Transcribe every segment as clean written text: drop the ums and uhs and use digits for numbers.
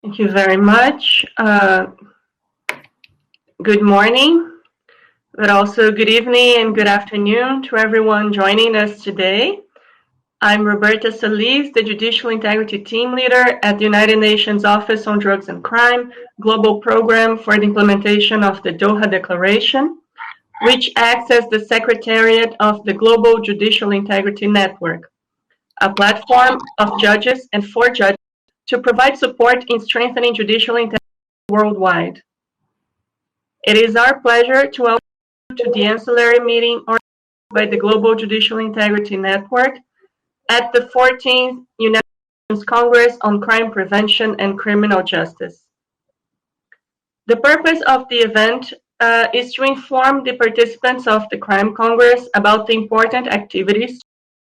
Thank you very much. Good morning, but also good evening and good afternoon to everyone joining us today. I'm Roberta Solis, the Judicial Integrity Team Leader at the United Nations Office on Drugs and Crime, Global Program for the Implementation of the Doha Declaration, which acts as the Secretariat of the Global Judicial Integrity Network, a platform of judges and for judges to provide support in strengthening judicial integrity worldwide. It is our pleasure to welcome you to the Ancillary meeting organized by the Global Judicial Integrity Network at the 14th United Nations Congress on Crime Prevention and Criminal Justice. The purpose of the event is to inform the participants of the Crime Congress about the important activities,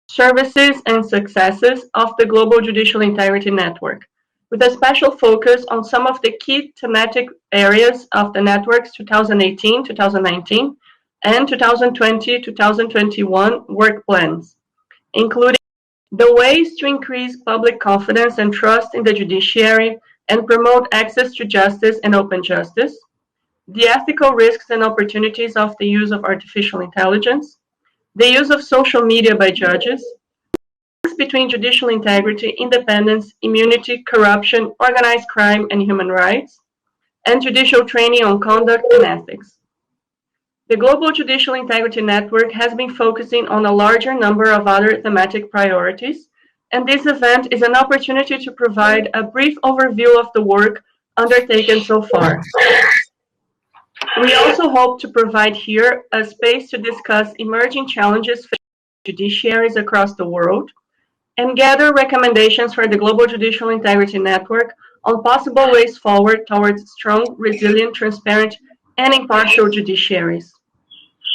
services, and successes of the Global Judicial Integrity Network, with a special focus on some of the key thematic areas of the network's 2018-2019 and 2020-2021 work plans, including the ways to increase public confidence and trust in the judiciary and promote access to justice and open justice, the ethical risks and opportunities of the use of artificial intelligence, the use of social media by judges, between judicial integrity, independence, immunity, corruption, organized crime, and human rights, and judicial training on conduct and ethics. The Global Judicial Integrity Network has been focusing on a larger number of other thematic priorities, and this event is an opportunity to provide a brief overview of the work undertaken so far. We also hope to provide here a space to discuss emerging challenges facing judiciaries across the world, and gather recommendations for the Global Judicial Integrity Network on possible ways forward towards strong, resilient, transparent, and impartial judiciaries.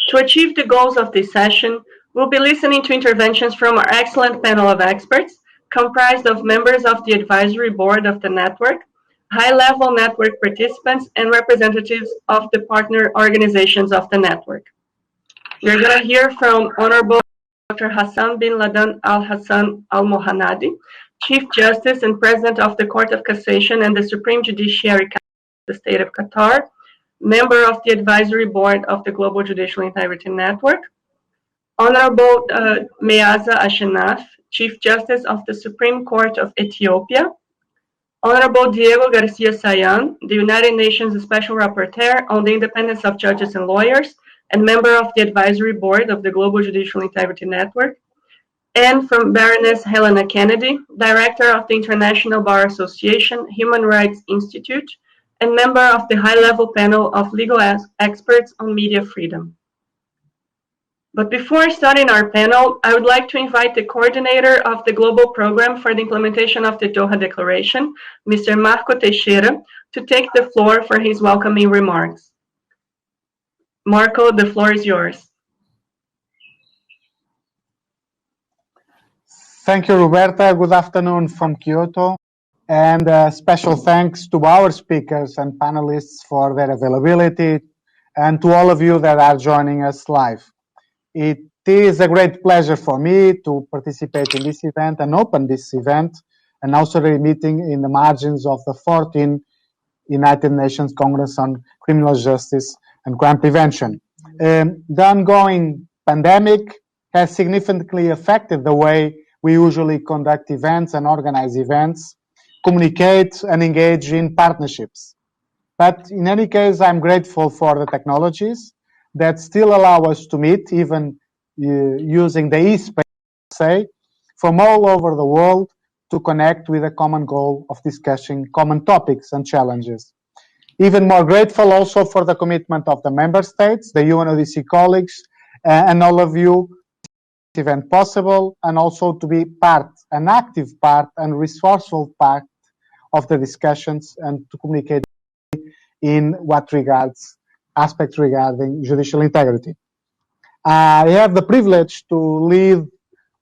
To achieve the goals of this session, we'll be listening to interventions from our excellent panel of experts, comprised of members of the advisory board of the network, high-level network participants, and representatives of the partner organizations of the network. We're going to hear from Honorable Dr. Hassan bin Lahdan Alhassan Almohanadi, Chief Justice and President of the Court of Cassation and the Supreme Judiciary Council of the State of Qatar, member of the Advisory Board of the Global Judicial Integrity Network, Honorable Meyasa Ashenafi, Chief Justice of the Supreme Court of Ethiopia, Honorable Diego Garcia-Sayan, the United Nations Special Rapporteur on the Independence of Judges and Lawyers, and member of the Advisory Board of the Global Judicial Integrity Network, and from Baroness Helena Kennedy, Director of the International Bar Association Human Rights Institute, and member of the high-level panel of legal experts on media freedom. But before starting our panel, I would like to invite the coordinator of the Global Program for the Implementation of the Doha Declaration, Mr. Marco Teixeira, to take the floor for his welcoming remarks. Marco, the floor is yours. Thank you, Roberta. Good afternoon from Kyoto. And special thanks to our speakers and panelists for their availability, and to all of you that are joining us live. It is a great pleasure for me to participate in this event and open this event, and also the meeting in the margins of the 14th United Nations Congress on Criminal Justice and Crime Prevention. The ongoing pandemic has significantly affected the way we usually conduct events and organize events, communicate and engage in partnerships. But in any case, I'm grateful for the technologies that still allow us to meet, even using the e-space, from all over the world to connect with a common goal of discussing common topics and challenges. Even more grateful also for the commitment of the member states, the UNODC colleagues, and all of you to make this event possible, and also to be part, an active part and resourceful part of the discussions, and to communicate in what regards aspects regarding judicial integrity. I have the privilege to lead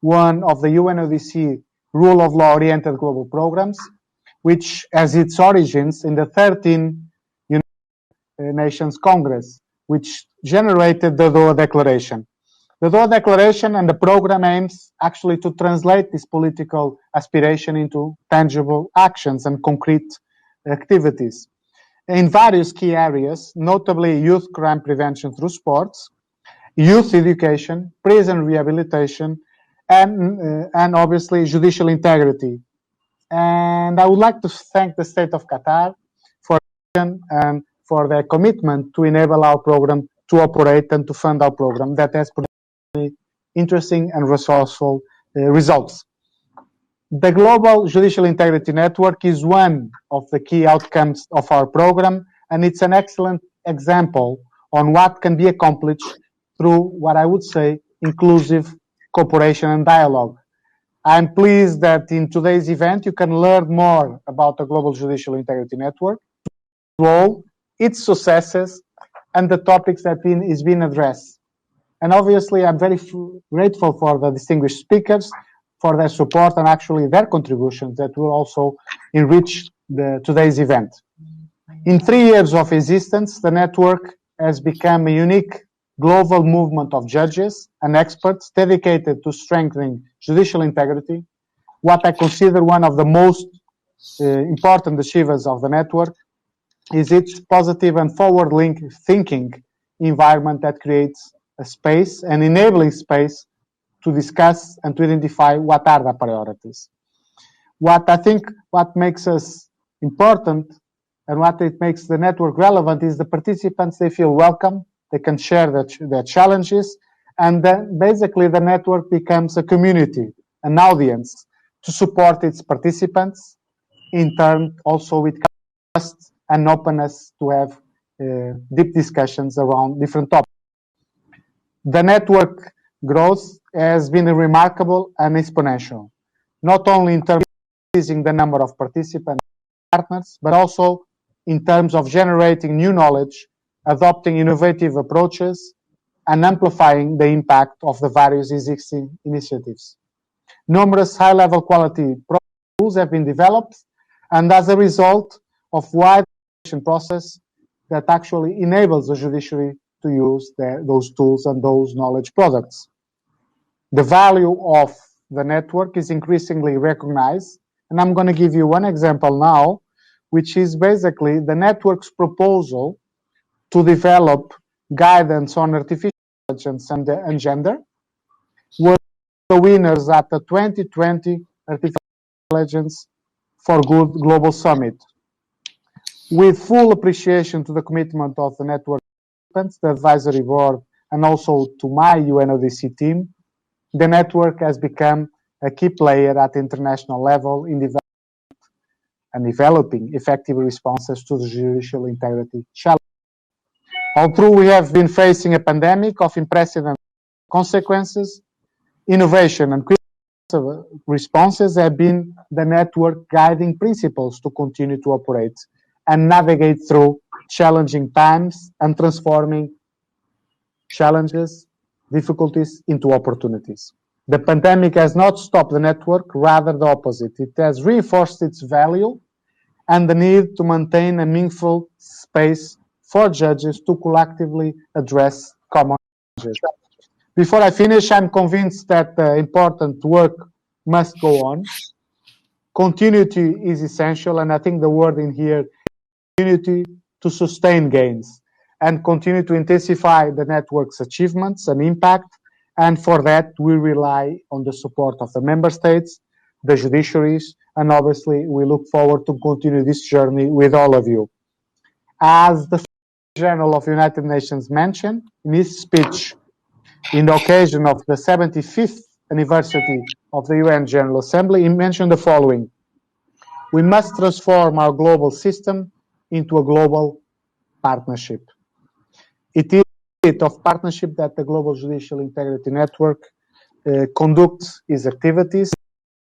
one of the UNODC rule of law oriented global programs, which has its origins in the 13th United Nations Congress, which generated the Doha Declaration. The Doha Declaration and the program aims actually to translate this political aspiration into tangible actions and concrete activities in various key areas, notably youth crime prevention through sports, youth education, prison rehabilitation, and obviously judicial integrity. And I would like to thank the state of Qatar for and for their commitment to enable our program to operate and to fund our program that has produced interesting and resourceful results. The Global Judicial Integrity Network is one of the key outcomes of our program, and it's an excellent example on what can be accomplished through what I would say inclusive cooperation and dialogue. I'm pleased that in today's event you can learn more about the Global Judicial Integrity Network, role, its successes, and the topics that is being addressed. And obviously I'm very grateful for the distinguished speakers for their support and actually their contributions that will also enrich today's event. In 3 years of existence, the network has become a unique global movement of judges and experts dedicated to strengthening judicial integrity. What I consider one of the most important achievements of the network is its positive and forward-thinking environment that creates a space, an enabling space to discuss and to identify what are the priorities. What I think what makes us important and what it makes the network relevant is the participants, they feel welcome, they can share their challenges, and then basically the network becomes a community, an audience to support its participants, in turn also with trust and openness to have deep discussions around different topics. The network growth has been remarkable and exponential, not only in terms of increasing the number of participants and partners, but also in terms of generating new knowledge, adopting innovative approaches, and amplifying the impact of the various existing initiatives. Numerous high-level quality tools have been developed, and as a result of wide process that actually enables the judiciary to use those tools and those knowledge products. The value of the network is increasingly recognized, and I'm going to give you one example now, which is basically the network's proposal to develop guidance on artificial intelligence and gender, were the winners at the 2020 Artificial Intelligence for Good Global Summit. With full appreciation to the commitment of the network participants, the advisory board, and also to my UNODC team, the network has become a key player at the international level in developing effective responses to the judicial integrity challenge. Although we have been facing a pandemic of unprecedented consequences, innovation and quick responses have been the network guiding principles to continue to operate and navigate through challenging times and transforming challenges, difficulties into opportunities. The pandemic has not stopped the network, rather the opposite. It has reinforced its value and the need to maintain a meaningful space for judges to collectively address common challenges. Before I finish, I'm convinced that important work must go on. Continuity is essential, and I think the word in here continuity to sustain gains and continue to intensify the network's achievements and impact. And for that, we rely on the support of the member states, the judiciaries, and obviously we look forward to continue this journey with all of you. As the General of the United Nations mentioned in his speech in the occasion of the 75th anniversary of the UN General Assembly, he mentioned the following: we must transform our global system into a global partnership. It is a spirit of partnership that the Global Judicial Integrity Network conducts its activities.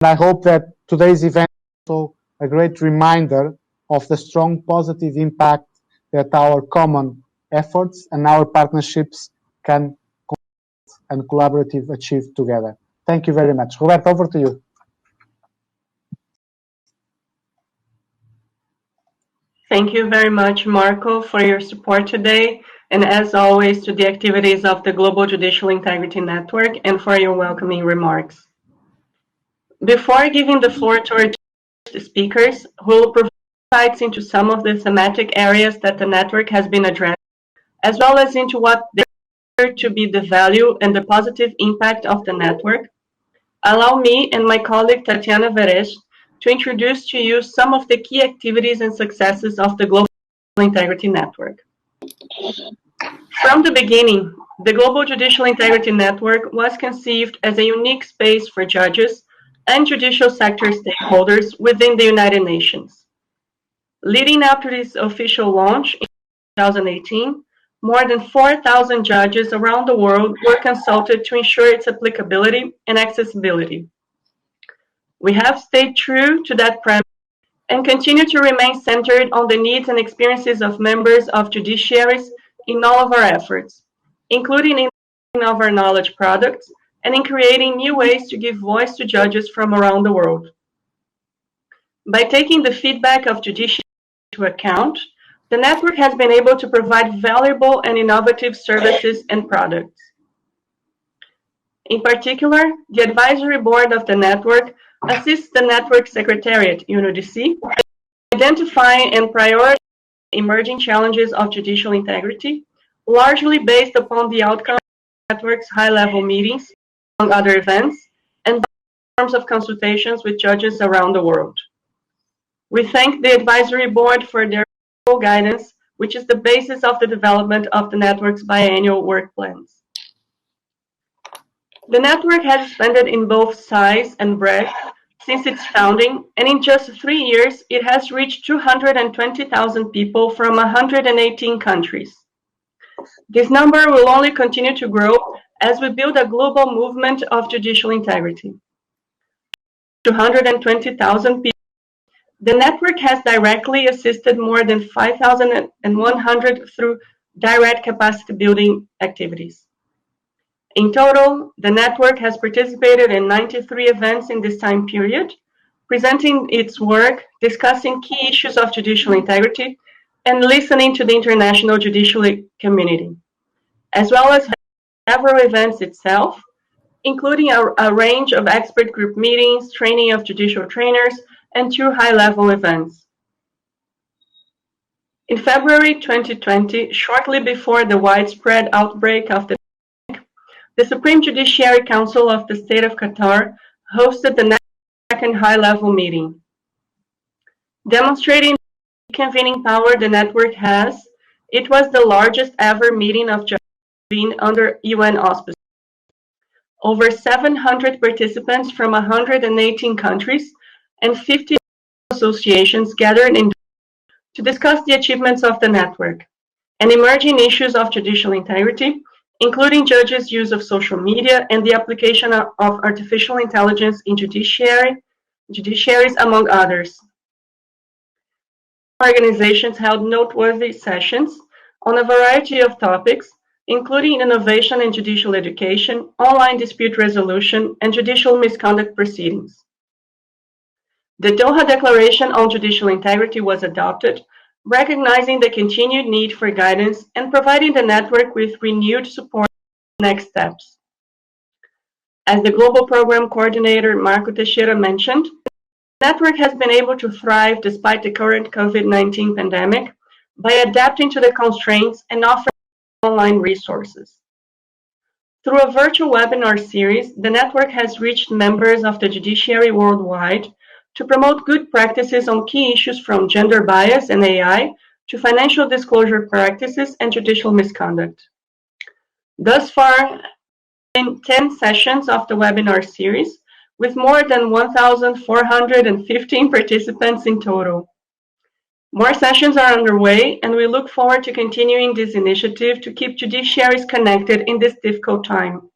And I hope that today's event is also a great reminder of the strong positive impact that our common efforts and our partnerships can and collaborative achieve together. Thank you very much. Roberto, over to you. Thank you very much, Marco, for your support today, and as always, to the activities of the Global Judicial Integrity Network and for your welcoming remarks. Before giving the floor to our speakers, who will provide insights into some of the thematic areas that the network has been addressing, as well as into what they consider to be the value and the positive impact of the network, allow me and my colleague Tatiana Veres to introduce to you some of the key activities and successes of the Global Integrity Network. From the beginning, the Global Judicial Integrity Network was conceived as a unique space for judges and judicial sector stakeholders within the United Nations. Leading up to this official launch in 2018, more than 4,000 judges around the world were consulted to ensure its applicability and accessibility. We have stayed true to that premise and continue to remain centered on the needs and experiences of members of judiciaries in all of our efforts, including in of our knowledge products and in creating new ways to give voice to judges from around the world. By taking the feedback of judiciaries into account, the network has been able to provide valuable and innovative services and products. In particular, the advisory board of the network assists the network secretariat, UNODC, identifying and prioritizing emerging challenges of judicial integrity, largely based upon the outcome of the network's high-level meetings, among other events, and forms of consultations with judges around the world. We thank the advisory board for their guidance, which is the basis of the development of the network's biannual work plans. The network has expanded in both size and breadth since its founding, and in just 3 years, it has reached 220,000 people from 118 countries. This number will only continue to grow as we build a global movement of judicial integrity. 220,000 people. The network has directly assisted more than 5,100 through direct capacity building activities. In total, the network has participated in 93 events in this time period, presenting its work, discussing key issues of judicial integrity, and listening to the international judicial community, as well as several events itself, including a range of expert group meetings, training of judicial trainers, and 2 high-level events. In February 2020, shortly before the widespread outbreak of the pandemic, the Supreme Judiciary Council of the State of Qatar hosted the second high-level meeting. Demonstrating the convening power the network has, it was the largest ever meeting of judges under UN auspices. Over 700 participants from 118 countries and 50 associations gathered in to discuss the achievements of the network and emerging issues of judicial integrity, including judges' use of social media and the application of artificial intelligence in judiciaries, among others. Organizations held noteworthy sessions on a variety of topics, including innovation in judicial education, online dispute resolution, and judicial misconduct proceedings. The Doha Declaration on Judicial Integrity was adopted, recognizing the continued need for guidance and providing the network with renewed support for next steps. As the Global Program Coordinator Marco Teixeira mentioned, the network has been able to thrive despite the current COVID-19 pandemic by adapting to the constraints and offering online resources. Through a virtual webinar series, the network has reached members of the judiciary worldwide to promote good practices on key issues from gender bias and AI to financial disclosure practices and judicial misconduct. Thus far, in 10 sessions of the webinar series, with more than 1,415 participants in total. More sessions are underway, and we look forward to continuing this initiative to keep judiciaries connected in this difficult time.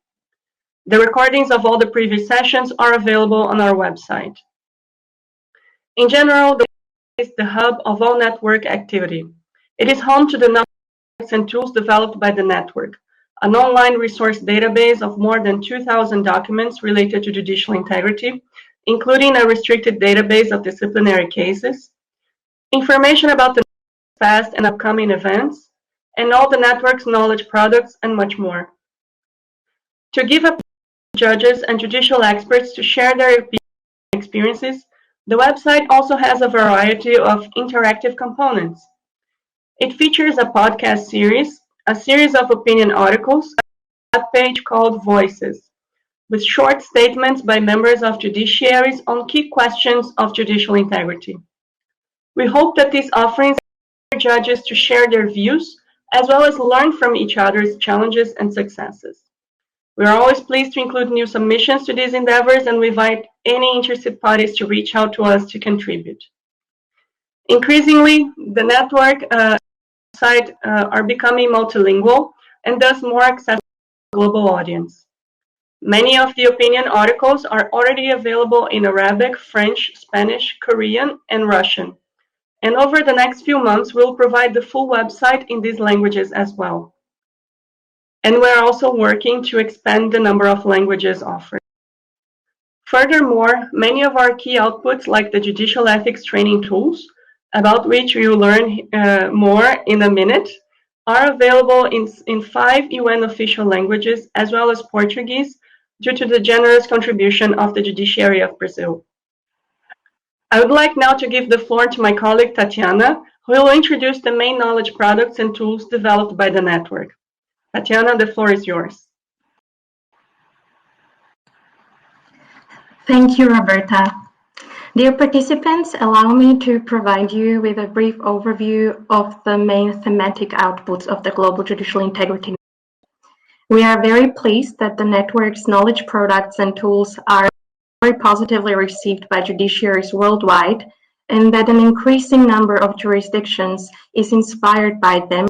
The recordings of all the previous sessions are available on our website. In general, the website is the hub of all network activity. It is home to the knowledge and tools developed by the network, an online resource database of more than 2,000 documents related to judicial integrity, including a restricted database of disciplinary cases, information about the past and upcoming events, and all the network's knowledge products, and much more. To give up to judges and judicial experts to share their experiences, The website also has a variety of interactive components. It features a podcast series, a series of opinion articles, a page called Voices, with short statements by members of judiciaries on key questions of judicial integrity. We hope that these offerings encourage judges to share their views, as well as learn from each other's challenges and successes. We are always pleased to include new submissions to these endeavors, and we invite any interested parties to reach out to us to contribute. Increasingly, the network site are becoming multilingual and thus more accessible to a global audience. Many of the opinion articles are already available in Arabic, French, Spanish, Korean, and Russian. And over the next few months, we'll provide the full website in these languages as well. And we're also working to expand the number of languages offered. Furthermore, many of our key outputs, like the Judicial Ethics Training tools, about which we will learn more in a minute, are available in 5 UN official languages, as well as Portuguese, due to the generous contribution of the Judiciary of Brazil. I would like now to give the floor to my colleague Tatiana, who will introduce the main knowledge products and tools developed by the network. Tatiana, the floor is yours. Thank you, Roberta. Dear participants, allow me to provide you with a brief overview of the main thematic outputs of the Global Judicial Integrity. We are very pleased that the network's knowledge products and tools are very positively received by judiciaries worldwide, and that an increasing number of jurisdictions is inspired by them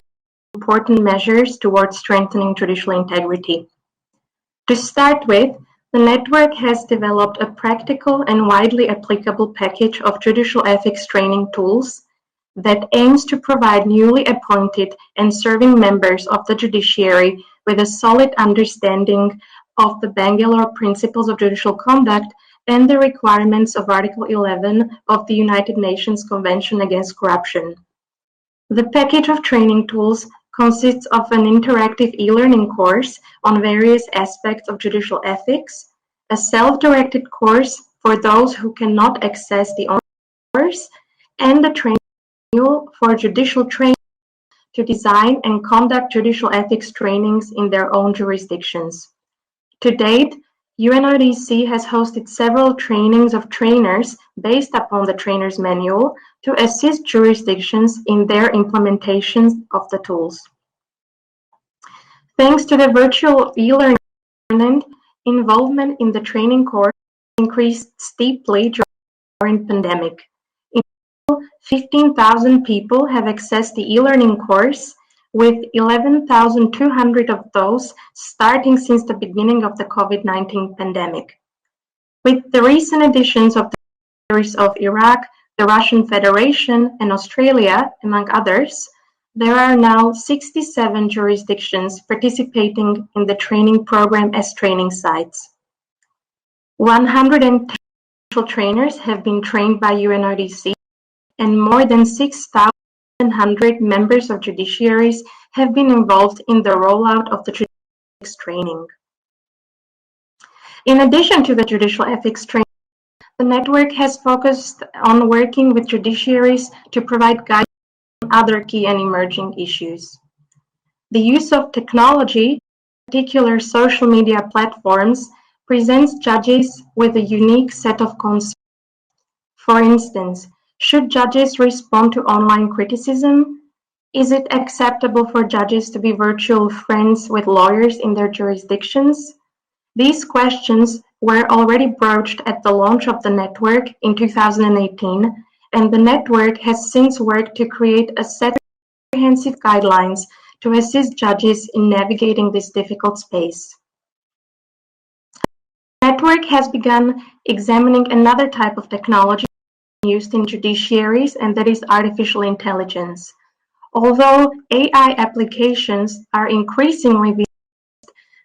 important measures towards strengthening judicial integrity. To start with, the network has developed a practical and widely applicable package of judicial ethics training tools that aims to provide newly appointed and serving members of the judiciary with a solid understanding of the Bangalore Principles of Judicial Conduct and the requirements of Article 11 of the United Nations Convention Against Corruption. The package of training tools consists of an interactive e-learning course on various aspects of judicial ethics, a self-directed course for those who cannot access the online course, and a training manual for judicial trainers to design and conduct judicial ethics trainings in their own jurisdictions. To date, UNODC has hosted several trainings of trainers based upon the trainer's manual to assist jurisdictions in their implementation of the tools. Thanks to the virtual e-learning, involvement in the training course increased steeply during the pandemic. In total, 15,000 people have accessed the e-learning course, with 11,200 of those starting since the beginning of the COVID-19 pandemic. With the recent additions of the countries of Iraq, the Russian Federation, and Australia, among others, there are now 67 jurisdictions participating in the training program as training sites. 110 trainers have been trained by UNODC, and more than 6,100 members of judiciaries have been involved in the rollout of the judicial ethics training. In addition to the judicial ethics training, the network has focused on working with judiciaries to provide guidance on other key and emerging issues. The use of technology, in particular social media platforms, presents judges with a unique set of concerns. For instance, should judges respond to online criticism? Is it acceptable for judges to be virtual friends with lawyers in their jurisdictions? These questions were already broached at the launch of the network in 2018, and the network has since worked to create a set of comprehensive guidelines to assist judges in navigating this difficult space. The network has begun examining another type of technology used in judiciaries, and that is artificial intelligence. Although AI applications are increasingly used,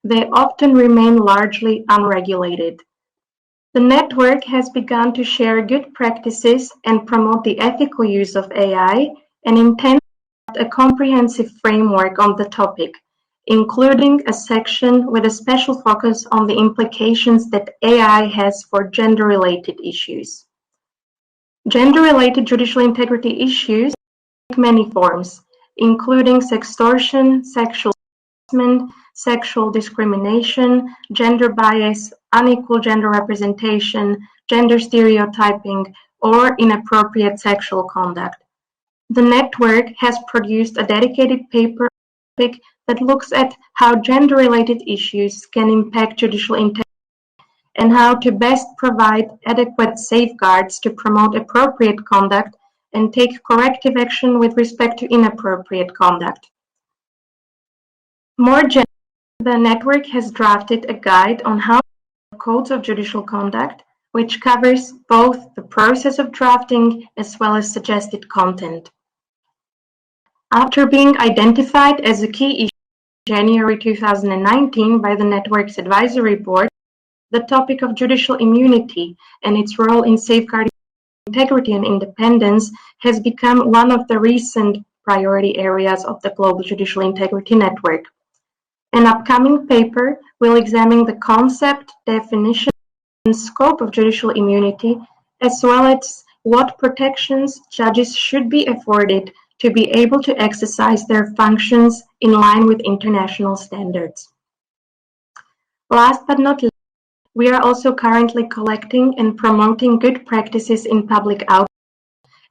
they often remain largely unregulated. The network has begun to share good practices and promote the ethical use of AI, and intends to adopt a comprehensive framework on the topic, including a section with a special focus on the implications that AI has for gender-related issues. Gender-related judicial integrity issues take many forms, including sextortion, sexual harassment, sexual discrimination, gender bias, unequal gender representation, gender stereotyping, or inappropriate sexual conduct. The network has produced a dedicated paper that looks at how gender-related issues can impact judicial integrity and how to best provide adequate safeguards to promote appropriate conduct and take corrective action with respect to inappropriate conduct. More generally, the network has drafted a guide on how to develop codes of judicial conduct, which covers both the process of drafting as well as suggested content. After being identified as a key issue in January 2019 by the network's advisory board, the topic of judicial immunity and its role in safeguarding integrity and independence has become one of the recent priority areas of the Global Judicial Integrity Network. An upcoming paper will examine the concept, definition, and scope of judicial immunity, as well as what protections judges should be afforded to be able to exercise their functions in line with international standards. Last but not least, we are also currently collecting and promoting good practices in public outreach,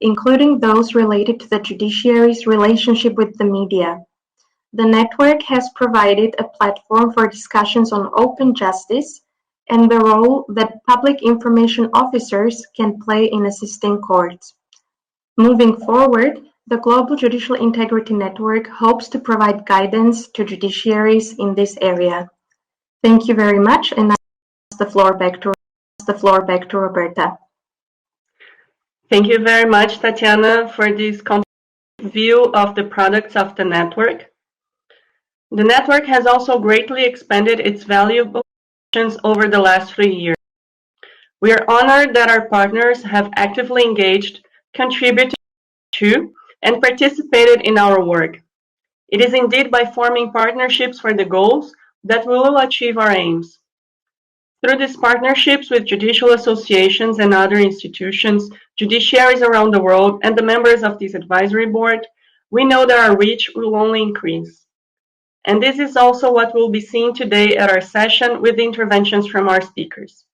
including those related to the judiciary's relationship with the media. The network has provided a platform for discussions on open justice and the role that public information officers can play in assisting courts. Moving forward, the Global Judicial Integrity Network hopes to provide guidance to judiciaries in this area. Thank you very much, and I pass the floor back to Roberta. Thank you very much, Tatiana, for this comprehensive view of the products of the network. The network has also greatly expanded its valuable solutions over the last 3 years. We are honored that our partners have actively engaged, contributed to, and participated in our work. It is indeed by forming partnerships for the goals that we will achieve our aims. Through these partnerships with judicial associations and other institutions, judiciaries around the world, and the members of this advisory board, we know that our reach will only increase. And this is also what we'll be seeing today at our session with the interventions from our speakers.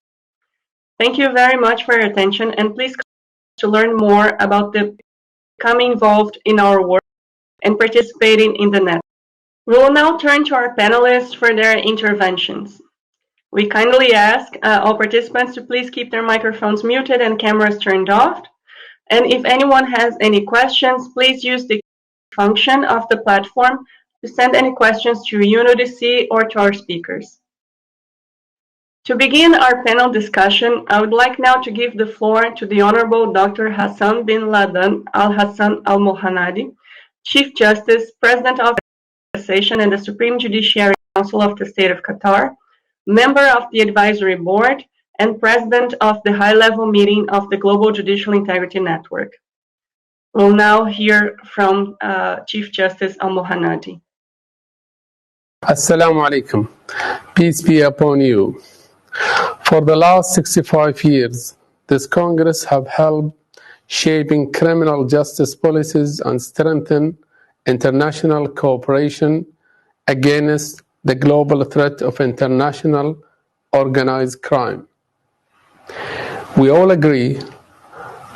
Thank you very much for your attention, and please to learn more about becoming involved in our work and participating in the network. We will now turn to our panelists for their interventions. We kindly ask all participants to please keep their microphones muted and cameras turned off. And if anyone has any questions, please use the function of the platform to send any questions to UNODC or to our speakers. To begin our panel discussion, I would like now to give the floor to the Honorable Dr. Hassan bin Lahdan Alhassan Almohanadi, Chief Justice, President of the Cassation and the Supreme Judiciary Council of the State of Qatar, member of the Advisory Board, and President of the High-Level Meeting of the Global Judicial Integrity Network. We'll now hear from Chief Justice Almohanadi. Assalamu alaikum. Peace be upon you. For the last 65 years, this Congress have helped shaping criminal justice policies and strengthen international cooperation against the global threat of international organized crime. We all agree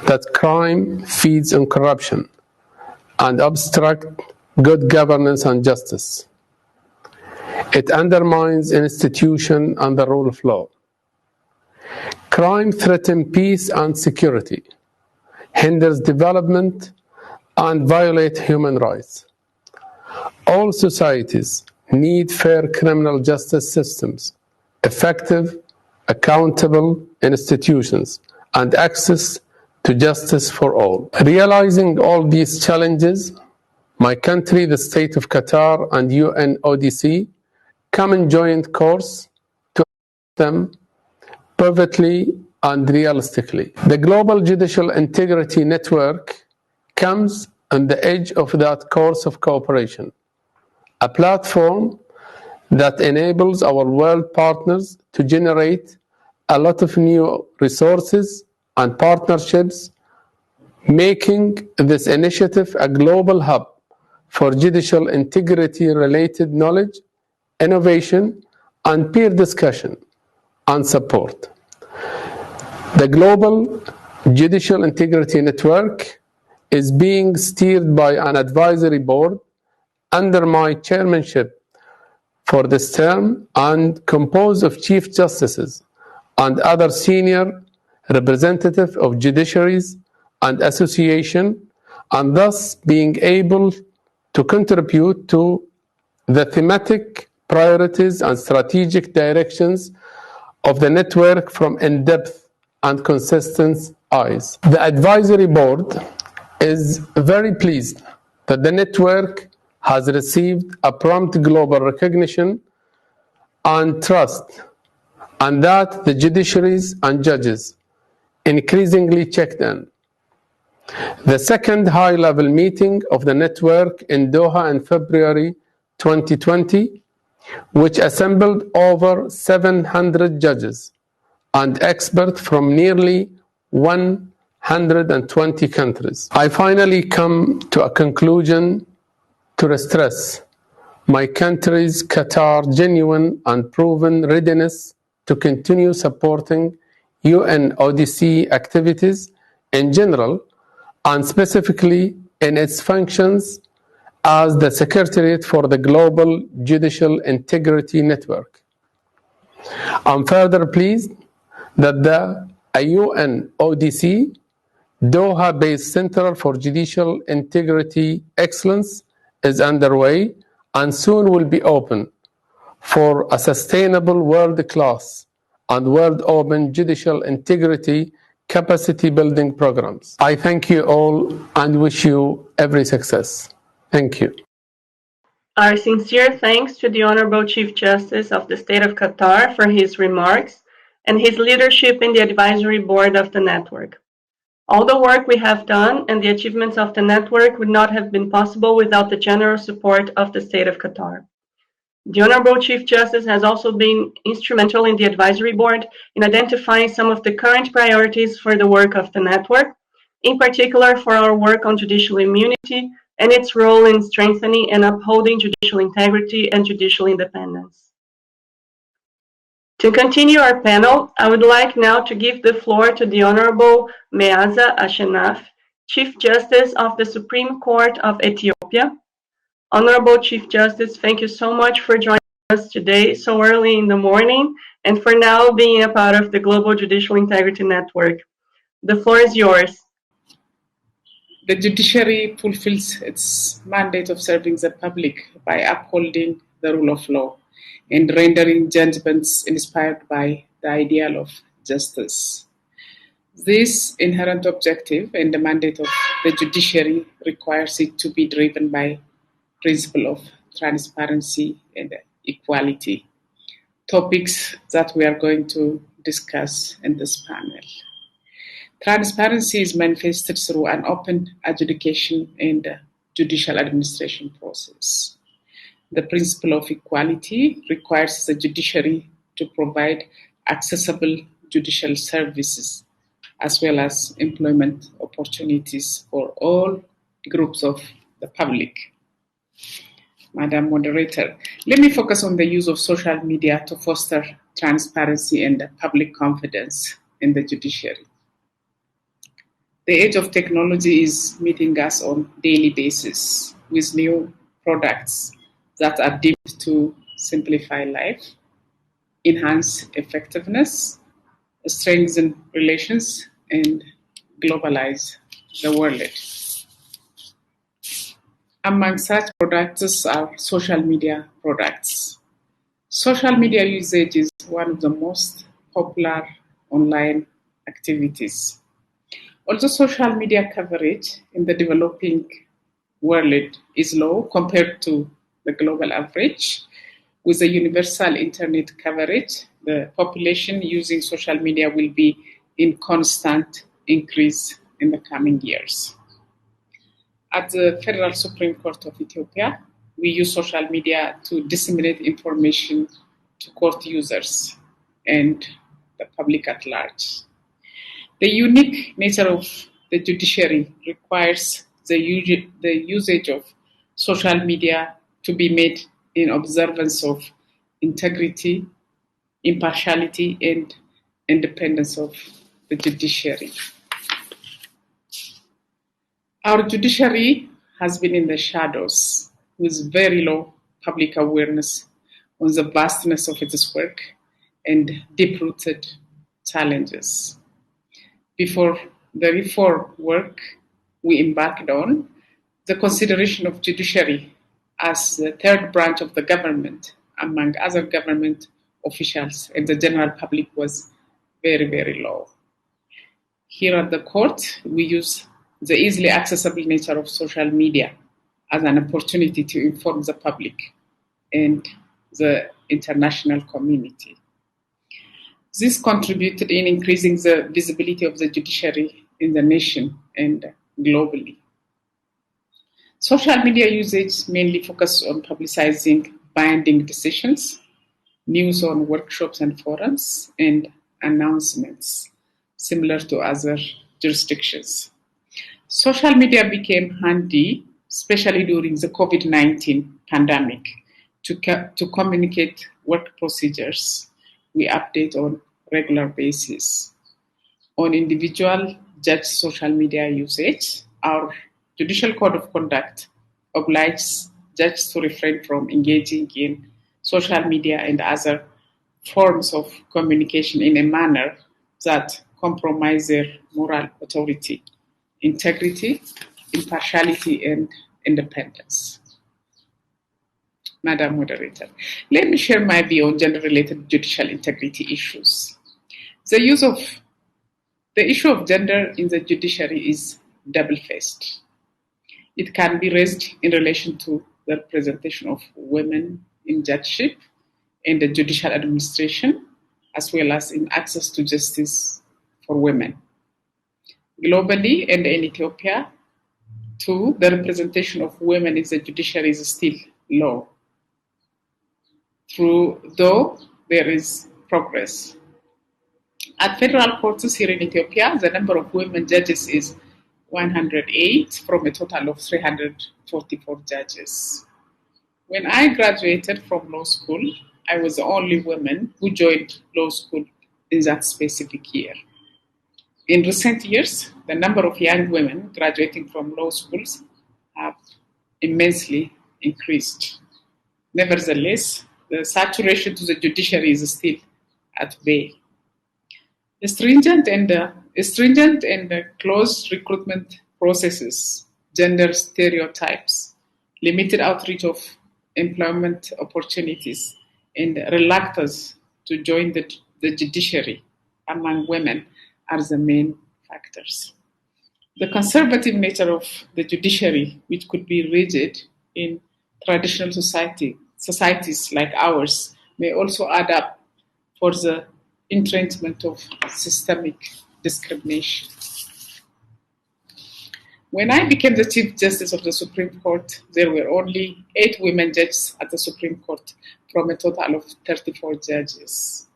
that crime feeds on corruption and obstructs good governance and justice. It undermines institutions and the rule of law. Crime threatens peace and security, hinders development, and violates human rights. All societies need fair criminal justice systems, effective, accountable institutions, and access to justice for all. Realizing all these challenges, my country, the State of Qatar, and UNODC come in joint course to them pivotally and realistically. The Global Judicial Integrity Network comes on the edge of that course of cooperation, a platform that enables our world partners to generate a lot of new resources and partnerships making this initiative a global hub for judicial integrity-related knowledge, innovation, and peer discussion and support. The Global Judicial Integrity Network is being steered by an advisory board under my chairmanship for this term and composed of Chief Justices and other senior representatives of judiciaries and associations, and thus being able to contribute to the thematic priorities and strategic directions of the network from in-depth and consistent eyes. The advisory board is very pleased that the network has received a prompt global recognition and trust, and that the judiciaries and judges increasingly checked in. The second high-level meeting of the network in Doha in February 2020, which assembled over 700 judges and experts from nearly 120 countries. I finally come to a conclusion to stress my country's Qatar genuine and proven readiness to continue supporting UNODC activities in general and specifically in its functions as the Secretariat for the Global Judicial Integrity Network. I'm further pleased that the UNODC Doha-based Center for Judicial Integrity Excellence is underway and soon will be open for a sustainable world-class and world-open judicial integrity capacity building programs. I thank you all and wish you every success. Thank you. Our sincere thanks to the Honorable Chief Justice of the State of Qatar for his remarks and his leadership in the advisory board of the network. All the work we have done and the achievements of the network would not have been possible without the generous support of the State of Qatar. The Honorable Chief Justice has also been instrumental in the advisory board in identifying some of the current priorities for the work of the network, in particular for our work on judicial immunity and its role in strengthening and upholding judicial integrity and judicial independence. To continue our panel, I would like now to give the floor to the Honorable Meyasa Ashenafi, Chief Justice of the Supreme Court of Ethiopia. Honorable Chief Justice, thank you so much for joining us today so early in the morning and for now being a part of the Global Judicial Integrity Network. The floor is yours. The judiciary fulfills its mandate of serving the public by upholding the rule of law and rendering judgments inspired by the ideal of justice. This inherent objective and the mandate of the judiciary requires it to be driven by principle of transparency and equality, topics that we are going to discuss in this panel. Transparency is manifested through an open adjudication and judicial administration process. The principle of equality requires the judiciary to provide accessible judicial services as well as employment opportunities for all groups of the public. Madam Moderator, let me focus on the use of social media to foster transparency and public confidence in the judiciary. The age of technology is meeting us on a daily basis with new products that are deemed to simplify life, enhance effectiveness, strengthen relations, and globalize the world. Among such products are social media products. Social media usage is one of the most popular online activities. Although social media coverage in the developing world is low compared to the global average, with the universal internet coverage, the population using social media will be in constant increase in the coming years. At the Federal Supreme Court of Ethiopia, we use social media to disseminate information to court users and the public at large. The unique nature of the judiciary requires the usage of social media to be made in observance of integrity, impartiality, and independence of the judiciary. Our judiciary has been in the shadows with very low public awareness on the vastness of its work and deep-rooted challenges. Before the reform work we embarked on, the consideration of judiciary as the third branch of the government among other government officials and the general public was very, very low. Here at the court, we use the easily accessible nature of social media as an opportunity to inform the public and the international community. This contributed in increasing the visibility of the judiciary in the nation and globally. Social media usage mainly focuses on publicizing binding decisions, news on workshops and forums, and announcements, similar to other jurisdictions. Social media became handy, especially during the COVID-19 pandemic, to communicate work procedures we update on regular basis. On individual judge social media usage, our Judicial Code of Conduct obliges judges to refrain from engaging in social media and other forms of communication in a manner that compromise their moral authority, integrity, impartiality, and independence. Madam Moderator, let me share my view on gender-related judicial integrity issues. The issue of gender in the judiciary is double-faced. It can be raised in relation to the representation of women in judgeship and the judicial administration, as well as in access to justice for women. Globally and in Ethiopia, too, the representation of women in the judiciary is still low. Though there is progress. At federal courts here in Ethiopia, the number of women judges is 108 from a total of 344 judges. When I graduated from law school, I was the only woman who joined law school in that specific year. In recent years, the number of young women graduating from law schools have immensely increased. Nevertheless, the saturation to the judiciary is still at bay. Stringent and close recruitment processes, gender stereotypes, limited outreach of employment opportunities, and reluctance to join the judiciary among women are the main factors. The conservative nature of the judiciary, which could be rigid in traditional societies like ours, may also add up for the entrenchment of systemic discrimination. When I became the Chief Justice of the Supreme Court, there were only 8 women judges at the Supreme Court from a total of 34 judges.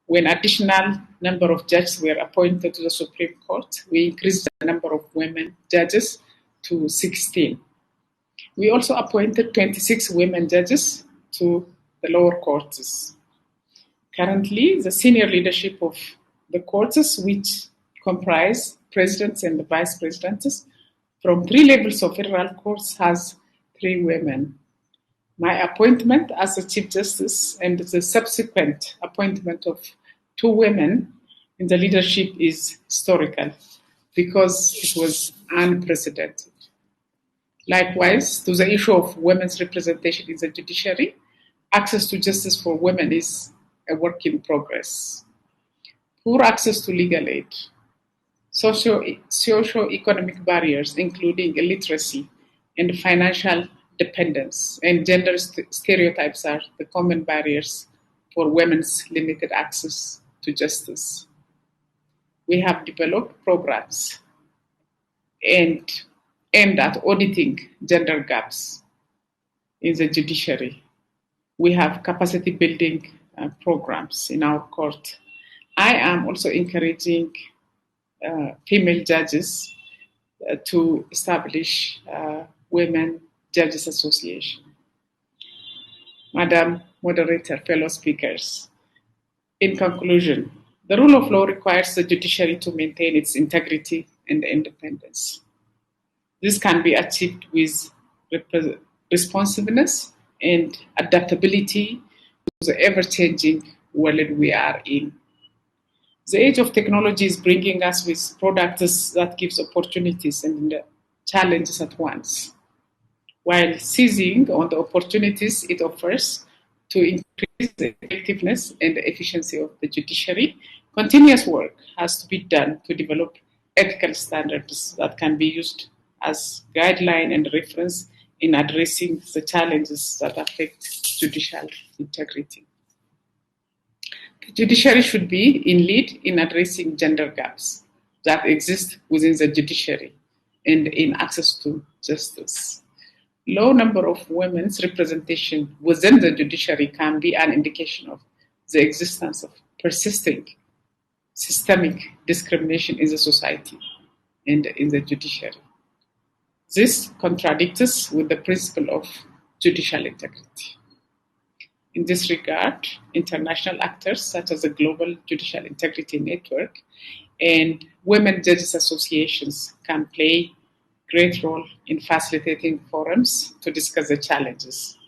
When additional number of judges were appointed to the Supreme Court, we increased the number of women judges to 16. We also appointed 26 women judges to the lower courts. Currently, the senior leadership of the courts, which comprise presidents and vice presidents from 3 levels of federal courts, has 3 women. My appointment as the Chief Justice and the subsequent appointment of 2 women in the leadership is historical because it was unprecedented. Likewise, to the issue of women's representation in the judiciary, access to justice for women is a work in progress. Poor access to legal aid, socio-economic barriers, including illiteracy and financial dependence, and gender stereotypes are the common barriers for women's limited access to justice. We have developed programs aimed at auditing gender gaps in the judiciary. We have capacity building programs in our court. I am also encouraging female judges to establish Women Judges Association. Madam Moderator, fellow speakers, in conclusion, the rule of law requires the judiciary to maintain its integrity and independence. This can be achieved with responsiveness and adaptability to the ever-changing world we are in. The age of technology is bringing us with products that gives opportunities and challenges at once. While seizing on the opportunities it offers to increase the effectiveness and the efficiency of the judiciary, continuous work has to be done to develop ethical standards that can be used as guideline and reference in addressing the challenges that affect judicial integrity. The judiciary should be in lead in addressing gender gaps that exist within the judiciary and in access to justice. Low number of women's representation within the judiciary can be an indication of the existence of persisting systemic discrimination in the society and in the judiciary. This contradicts with the principle of judicial integrity. In this regard, international actors such as the Global Judicial Integrity Network and Women Judges Associations can play a great role in facilitating forums to discuss the challenges,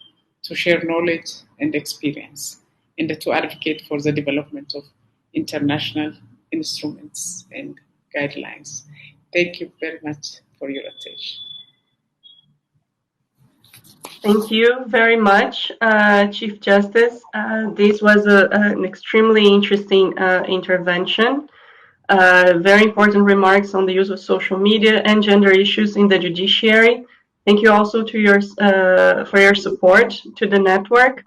to share knowledge and experience, and to advocate for the development of international instruments and guidelines. Thank you very much for your attention. Thank you very much, Chief Justice. This was an extremely interesting intervention. Very important remarks on the use of social media and gender issues in the judiciary. Thank you also to for your support to the network.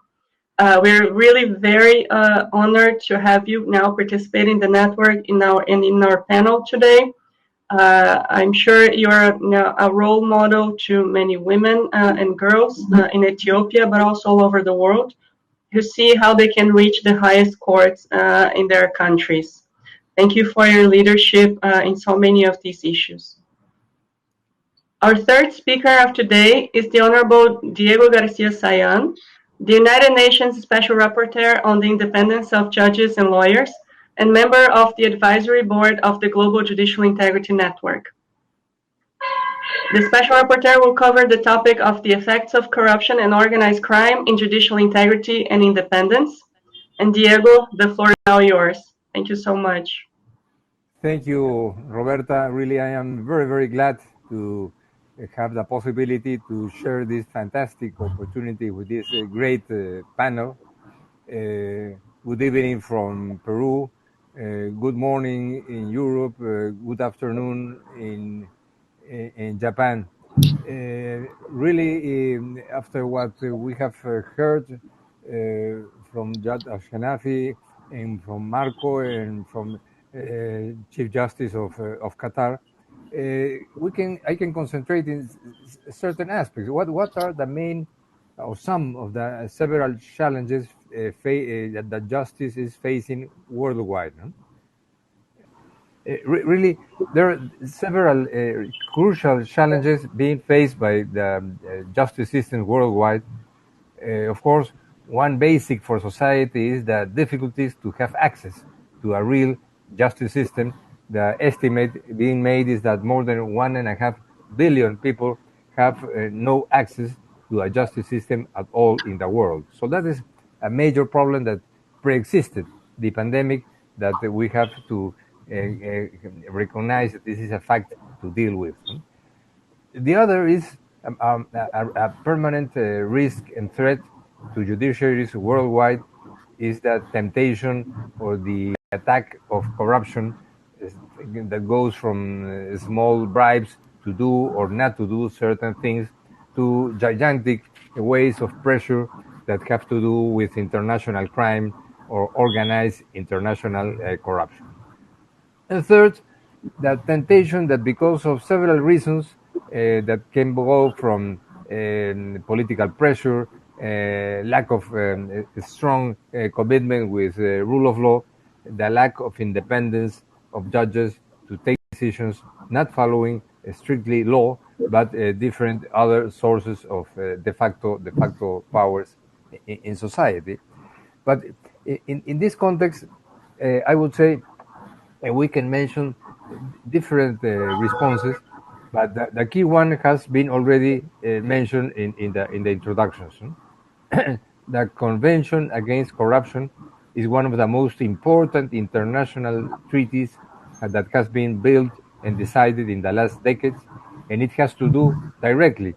We're really very honored to have you now participate in the network in our panel today. I'm sure you're a role model to many women and girls in Ethiopia, but also all over the world, who see how they can reach the highest courts in their countries. Thank you for your leadership in so many of these issues. Our third speaker of today is the Honorable Diego Garcia-Sayan, the United Nations Special Rapporteur on the Independence of Judges and Lawyers, and member of the Advisory Board of the Global Judicial Integrity Network. The Special Rapporteur will cover the topic of the effects of corruption and organized crime in judicial integrity and independence. And Diego, the floor is now yours. Thank you so much. Thank you, Roberta. Really, I am very, very glad to have the possibility to share this fantastic opportunity with this great panel. Good evening from Peru. Good morning in Europe. Good afternoon in Japan. Really, after what we have heard from Judge Ashenafi and from Marco and from Chief Justice of Qatar, I can concentrate in certain aspects. What are the main or some of the several challenges that justice is facing worldwide? Really, there are several crucial challenges being faced by the justice system worldwide. Of course, one basic for society is the difficulties to have access to a real justice system. The estimate being made is that more than 1.5 billion people have no access to a justice system at all in the world. So that is a major problem that pre-existed the pandemic that we have to recognize that this is a fact to deal with. The other is a permanent risk and threat to judiciaries worldwide is that temptation or the attack of corruption that goes from small bribes to do or not to do certain things to gigantic ways of pressure that have to do with international crime or organized international corruption. And third, the temptation that because of several reasons that can go from political pressure, lack of strong commitment with rule of law, the lack of independence of judges to take decisions, not following strictly law, but different other sources of de facto powers in society. But in this context, I would say we can mention different responses, but the key one has been already mentioned in the introductions. The Convention Against Corruption is one of the most important international treaties that has been built and decided in the last decades, and it has to do directly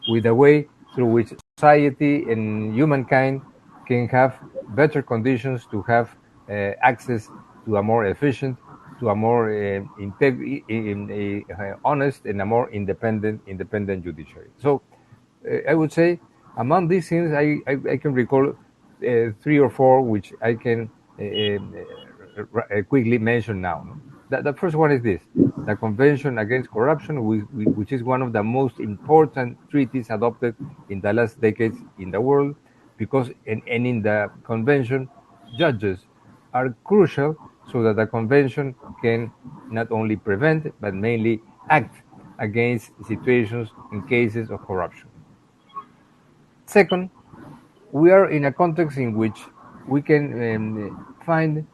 with the way through which society and humankind can have better conditions to have access to a more efficient, to a more honest and a more independent judiciary. So I would say among these things, I can recall 3 or 4 which I can quickly mention now. The first one is this: the Convention Against Corruption, which is one of the most important treaties adopted in the last decades in the world, because in the convention, judges are crucial so that the convention can not only prevent but mainly act against situations in cases of corruption. Second, we are in a context in which we can find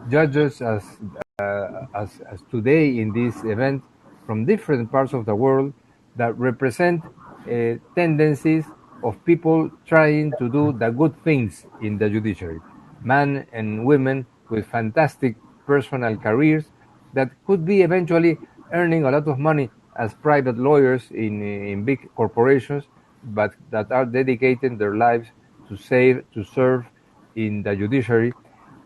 judges as today in this event from different parts of the world that represent tendencies of people trying to do the good things in the judiciary, men and women with fantastic personal careers that could be eventually earning a lot of money as private lawyers in big corporations, but that are dedicating their lives to serve in the judiciary,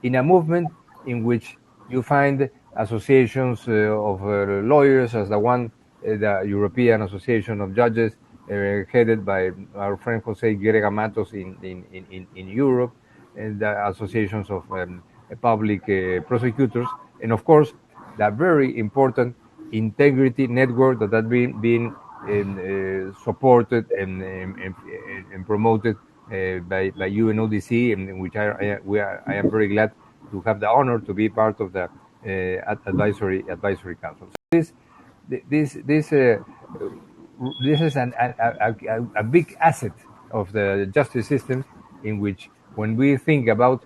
in a movement in which you find associations of lawyers, as the one, the European Association of Judges, headed by our friend Jose Guerrero Matos in Europe, and the associations of public prosecutors, and of course, the very important integrity network that has been supported and promoted by UNODC, and which I am very glad to have the honor to be part of the advisory council. So this is a big asset of the justice system, in which when we think about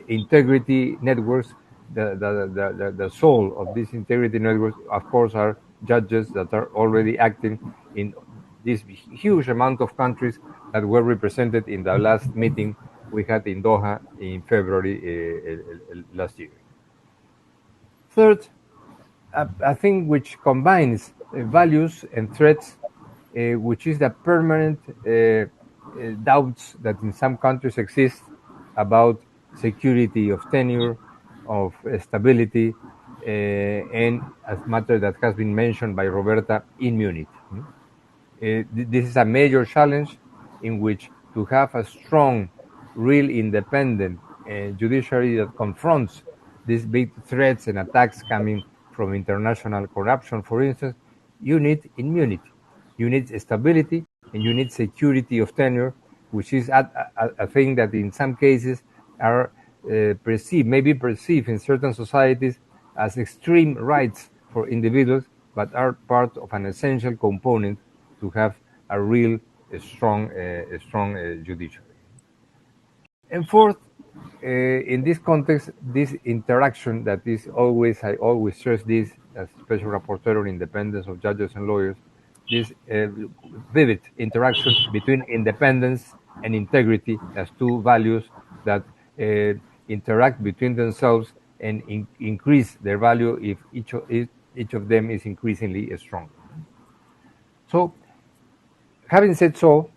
integrity networks, the soul of these integrity networks, of course, are judges that are already acting in this huge amount of countries that were represented in the last meeting we had in Doha in February last year. Third, a thing which combines values and threats, which is the permanent doubts that in some countries exist about security of tenure, of stability, and as matter that has been mentioned by Roberta, immunity. This is a major challenge in which to have a strong, real independent judiciary that confronts these big threats and attacks coming from international corruption, for instance, you need immunity, you need stability, and you need security of tenure, which is a thing that in some cases are maybe perceived in certain societies as extreme rights for individuals, but are part of an essential component to have a real strong judiciary. And fourth, in this context, this interaction that is always, I always stress this as Special Rapporteur on Independence of Judges and Lawyers, this vivid interaction between independence and integrity as two values that interact between themselves and increase their value if each of them is increasingly stronger. So, having said so,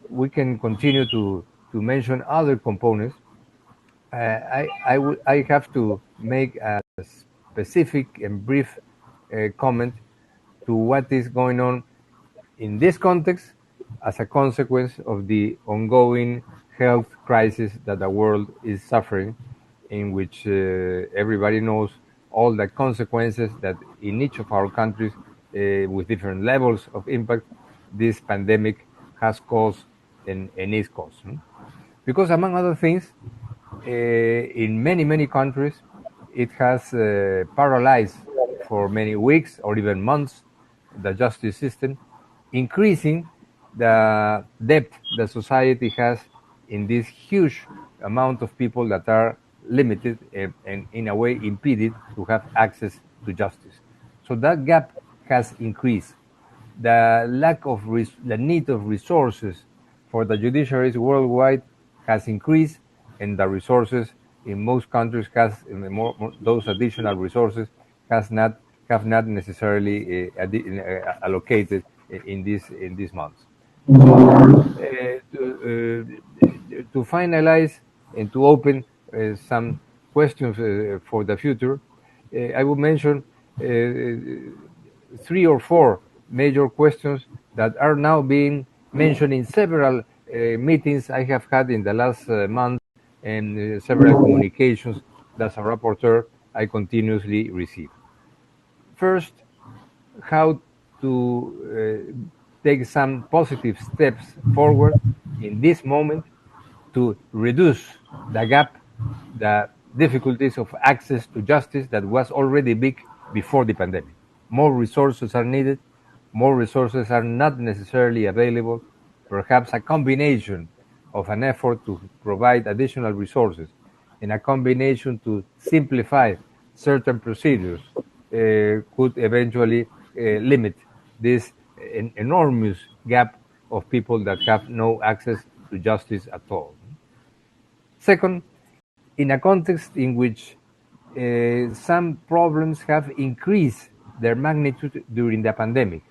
we can continue to mention other components. I have to make a specific and brief comment to what is going on in this context as a consequence of the ongoing health crisis that the world is suffering, in which everybody knows all the consequences that in each of our countries, with different levels of impact, this pandemic has caused and is causing. Because among other things, in many countries, it has paralyzed for many weeks or even months the justice system, increasing the debt the society has in this huge amount of people that are limited and in a way impeded to have access to justice. So that gap has increased. The the need of resources for the judiciaries worldwide has increased, and the resources in most countries those additional resources have not necessarily allocated in these months. So to finalize and to open some questions for the future, I will mention 3 or 4 major questions that are now being mentioned in several meetings I have had in the last month and several communications that as a rapporteur I continuously receive. First, how to take some positive steps forward in this moment to reduce the gap, the difficulties of access to justice that was already big before the pandemic. More resources are needed. More resources are not necessarily available. Perhaps a combination of an effort to provide additional resources and a combination to simplify certain procedures could eventually limit this enormous gap of people that have no access to justice at all. Second, in a context in which some problems have increased their magnitude during the pandemic,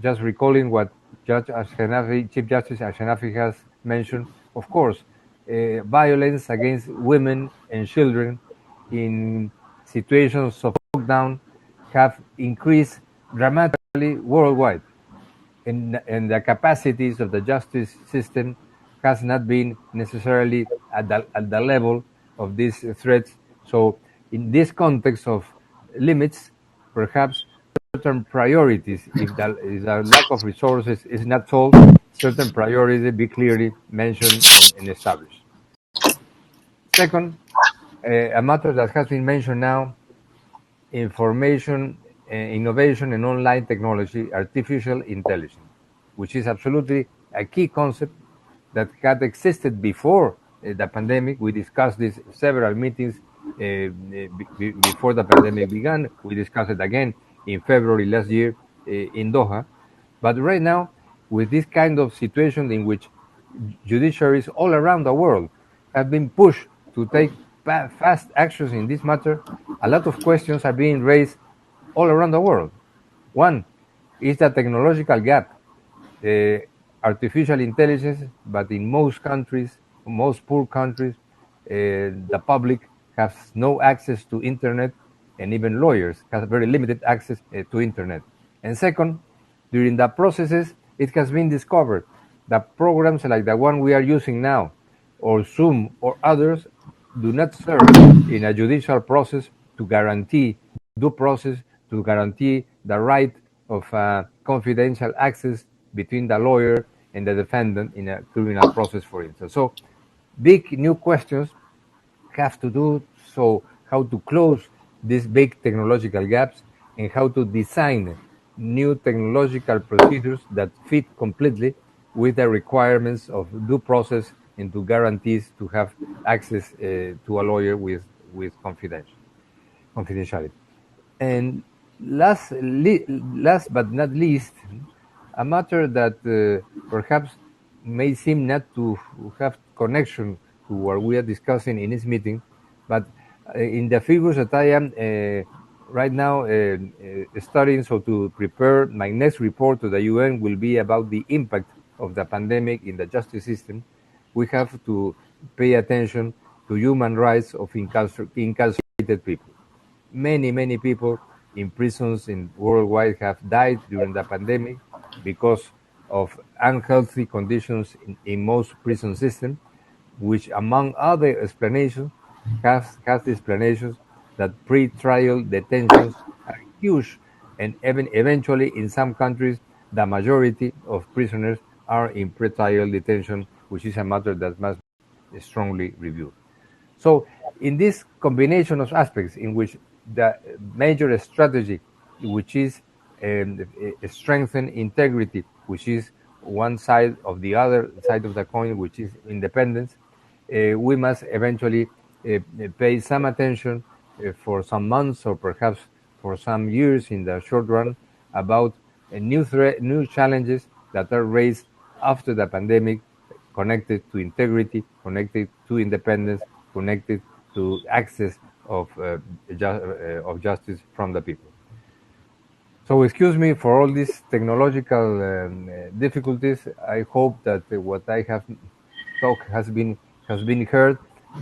just recalling what Chief Justice Ashenafi has mentioned, of course, violence against women and children in situations of lockdown have increased dramatically worldwide, and the capacities of the justice system has not been necessarily at the level of these threats. So in this context of limits, perhaps certain priorities, if the lack of resources is not solved, certain priorities be clearly mentioned and established. Second, a matter that has been mentioned now, information, innovation and online technology, artificial intelligence, which is absolutely a key concept that had existed before the pandemic. We discussed this several meetings before the pandemic began. We discussed it again in February last year in Doha. But right now, with this kind of situation in which judiciaries all around the world have been pushed to take fast actions in this matter, a lot of questions are being raised all around the world. One is the technological gap. Artificial intelligence, but in most countries, most poor countries, the public has no access to internet, and even lawyers have very limited access to internet. And second, during the processes, it has been discovered that programs like the one we are using now, or Zoom or others, do not serve in a judicial process to guarantee due process, to guarantee the right of confidential access between the lawyer and the defendant in a criminal process, for instance. So big new questions have to do so how to close these big technological gaps and how to design new technological procedures that fit completely with the requirements of due process and to guarantees to have access to a lawyer with confidentiality. And last but not least, a matter that perhaps may seem not to have connection to what we are discussing in this meeting, but in the figures that I am right now studying, so to prepare my next report to the UN will be about the impact of the pandemic in the justice system. We have to pay attention to human rights of incarcerated people. Many people in prisons worldwide have died during the pandemic because of unhealthy conditions in most prison systems, which, among other explanations, has the explanations that pre-trial detentions are huge, and eventually in some countries the majority of prisoners are in pre-trial detention, which is a matter that must be strongly reviewed. So in this combination of aspects in which the major strategy, which is strengthen integrity, which is one side of the other side of the coin, which is independence, we must eventually pay some attention for some months or perhaps for some years in the short run about new challenges that are raised after the pandemic, connected to integrity, connected to independence, connected to access of justice from the people. So excuse me for all these technological difficulties. I hope that what I have talked has been heard,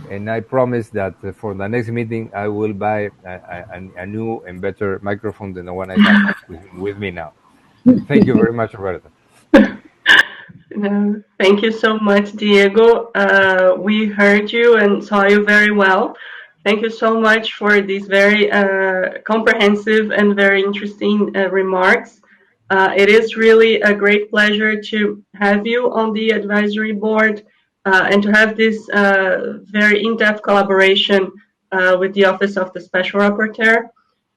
and I promise that for the next meeting I will buy a new and better microphone than the one I have with me now. Thank you very much, Roberta. No, thank you so much, Diego. We heard you and saw you very well. Thank you so much for these very comprehensive and very interesting remarks. It is really a great pleasure to have you on the advisory board and to have this very in-depth collaboration with the Office of the Special Rapporteur.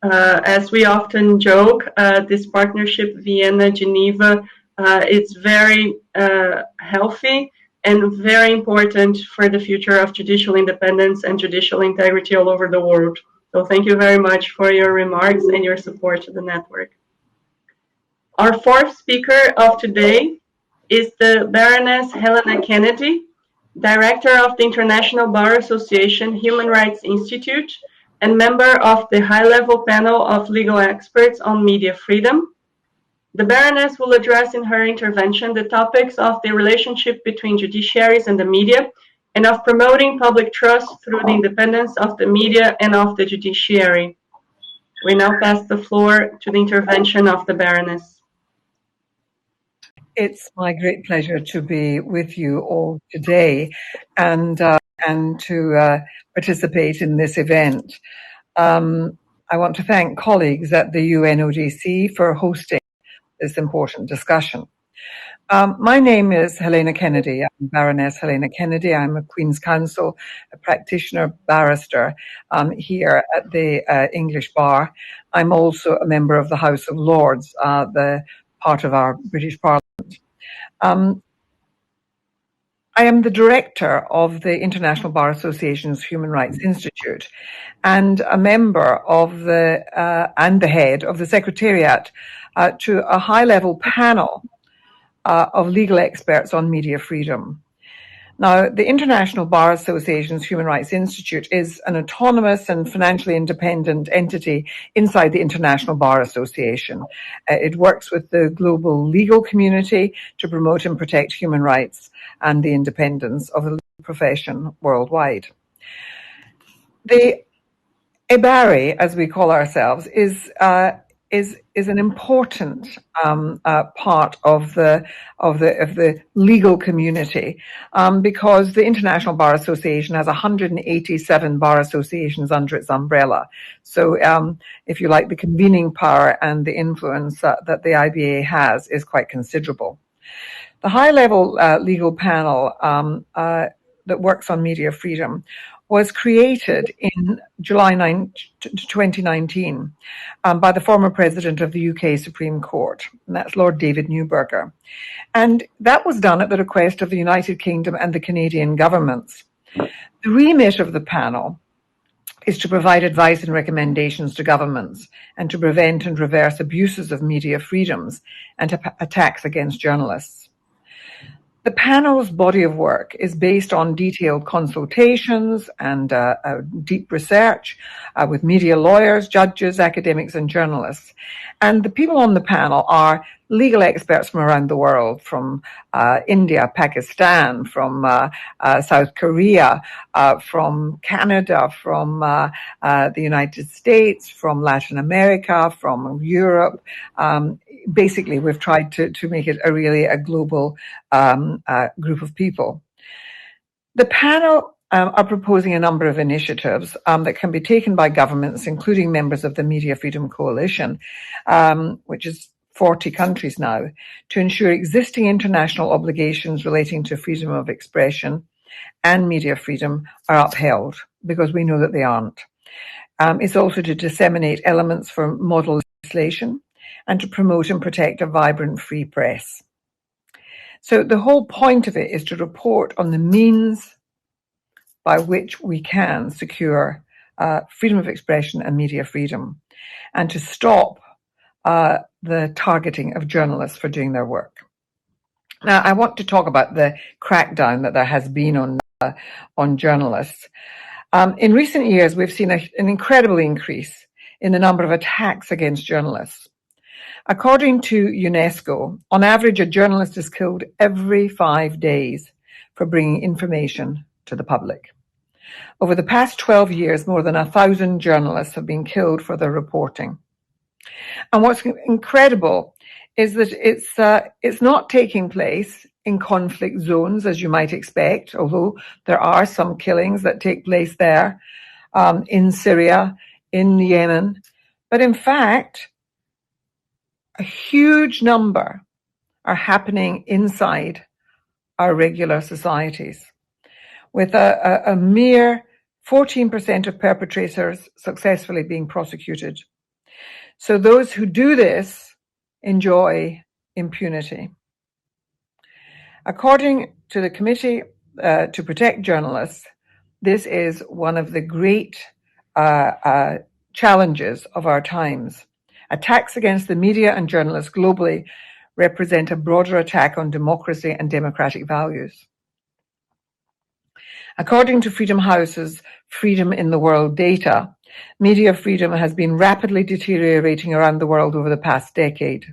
As we often joke, this partnership, Vienna-Geneva, it's very healthy and very important for the future of judicial independence and judicial integrity all over the world. So thank you very much for your remarks and your support to the network. Our fourth speaker of today is the Baroness Helena Kennedy, Director of the International Bar Association Human Rights Institute and member of the high-level panel of legal experts on media freedom. The Baroness will address in her intervention the topics of the relationship between judiciaries and the media, and of promoting public trust through the independence of the media and of the judiciary. We now pass the floor to the intervention of the Baroness. It's my great pleasure to be with you all today and to participate in this event. I want to thank colleagues at the UNODC for hosting this important discussion. My name is Helena Kennedy. I'm Baroness Helena Kennedy. I'm a Queen's Counsel, a practitioner barrister here at the English Bar. I'm also a member of the House of Lords, the part of our British Parliament. I am the director of the International Bar Association's Human Rights Institute and a member of and the head of the Secretariat to a high-level panel of legal experts on media freedom. Now, the International Bar Association's Human Rights Institute is an autonomous and financially independent entity inside the International Bar Association. It works with the global legal community to promote and protect human rights and the independence of the legal profession worldwide. The EBARI, as we call ourselves, is an important part of the legal community because the International Bar Association has 187 bar associations under its umbrella. So, if you like, the convening power and the influence that the IBA has is quite considerable. The high-level legal panel that works on media freedom was created in July 2019 by the former president of the UK Supreme Court, and that's Lord David Neuberger. And that was done at the request of the United Kingdom and the Canadian governments. The remit of the panel is to provide advice and recommendations to governments and to prevent and reverse abuses of media freedoms and attacks against journalists. The panel's body of work is based on detailed consultations and deep research with media lawyers, judges, academics, and journalists. And the people on the panel are legal experts from around the world, from India, Pakistan, from South Korea, from Canada, from the United States, from Latin America, from Europe. Basically, we've tried to make it a global group of people. The panel are proposing a number of initiatives that can be taken by governments, including members of the Media Freedom Coalition, which is 40 countries now, to ensure existing international obligations relating to freedom of expression and media freedom are upheld, because we know that they aren't. It's also to disseminate elements for model legislation and to promote and protect a vibrant free press. So the whole point of it is to report on the means by which we can secure freedom of expression and media freedom, and to stop the targeting of journalists for doing their work. Now, I want to talk about the crackdown that there has been on journalists. In recent years, we've seen an incredible increase in the number of attacks against journalists. According to UNESCO, on average, a journalist is killed every 5 days for bringing information to the public. Over the past 12 years, more than 1,000 journalists have been killed for their reporting. And what's incredible is that it's not taking place in conflict zones, as you might expect, although there are some killings that take place there, in Syria, in Yemen. But in fact, a huge number are happening inside our regular societies, with a mere 14% of perpetrators successfully being prosecuted. So those who do this enjoy impunity. According to the Committee to Protect Journalists, this is one of the great challenges of our times. Attacks against the media and journalists globally represent a broader attack on democracy and democratic values. According to Freedom House's Freedom in the World data, media freedom has been rapidly deteriorating around the world over the past decade.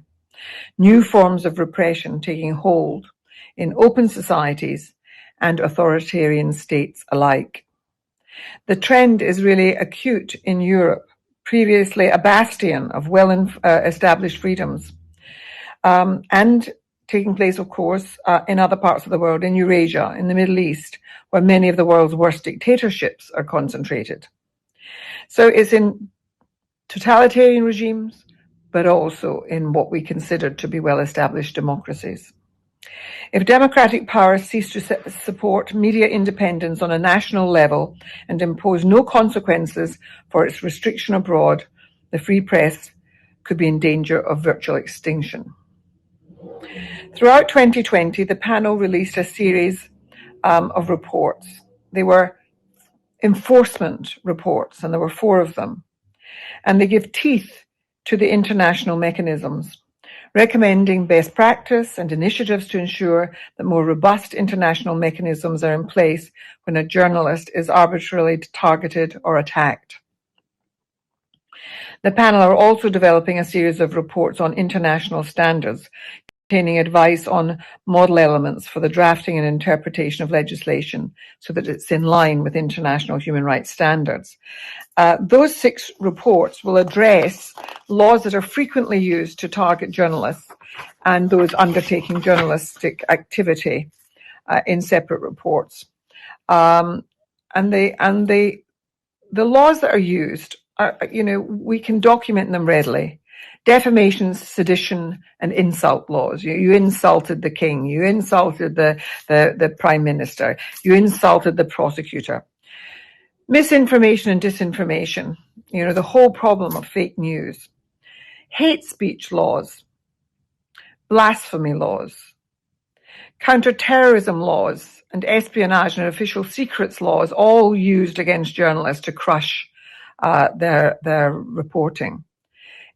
New forms of repression taking hold in open societies and authoritarian states alike. The trend is really acute in Europe, previously a bastion of well-established freedoms, and taking place, of course, in other parts of the world, in Eurasia, in the Middle East, where many of the world's worst dictatorships are concentrated. So it's in totalitarian regimes, but also in what we consider to be well-established democracies. If democratic powers cease to support media independence on a national level and impose no consequences for its restriction abroad, the free press could be in danger of virtual extinction. Throughout 2020, the panel released a series of reports. They were enforcement reports, and there were 4 of them. And they give teeth to the international mechanisms, recommending best practice and initiatives to ensure that more robust international mechanisms are in place when a journalist is arbitrarily targeted or attacked. The panel are also developing a series of reports on international standards, containing advice on model elements for the drafting and interpretation of legislation so that it's in line with international human rights standards. Those 6 reports will address laws that are frequently used to target journalists and those undertaking journalistic activity in separate reports. And the laws that are used are, we can document them readily. Defamation, sedition, and insult laws. You insulted the king. You insulted the prime minister. You insulted the prosecutor. Misinformation and disinformation. The whole problem of fake news. Hate speech laws. Blasphemy laws. Counter-terrorism laws and espionage and official secrets laws, all used against journalists to crush their reporting.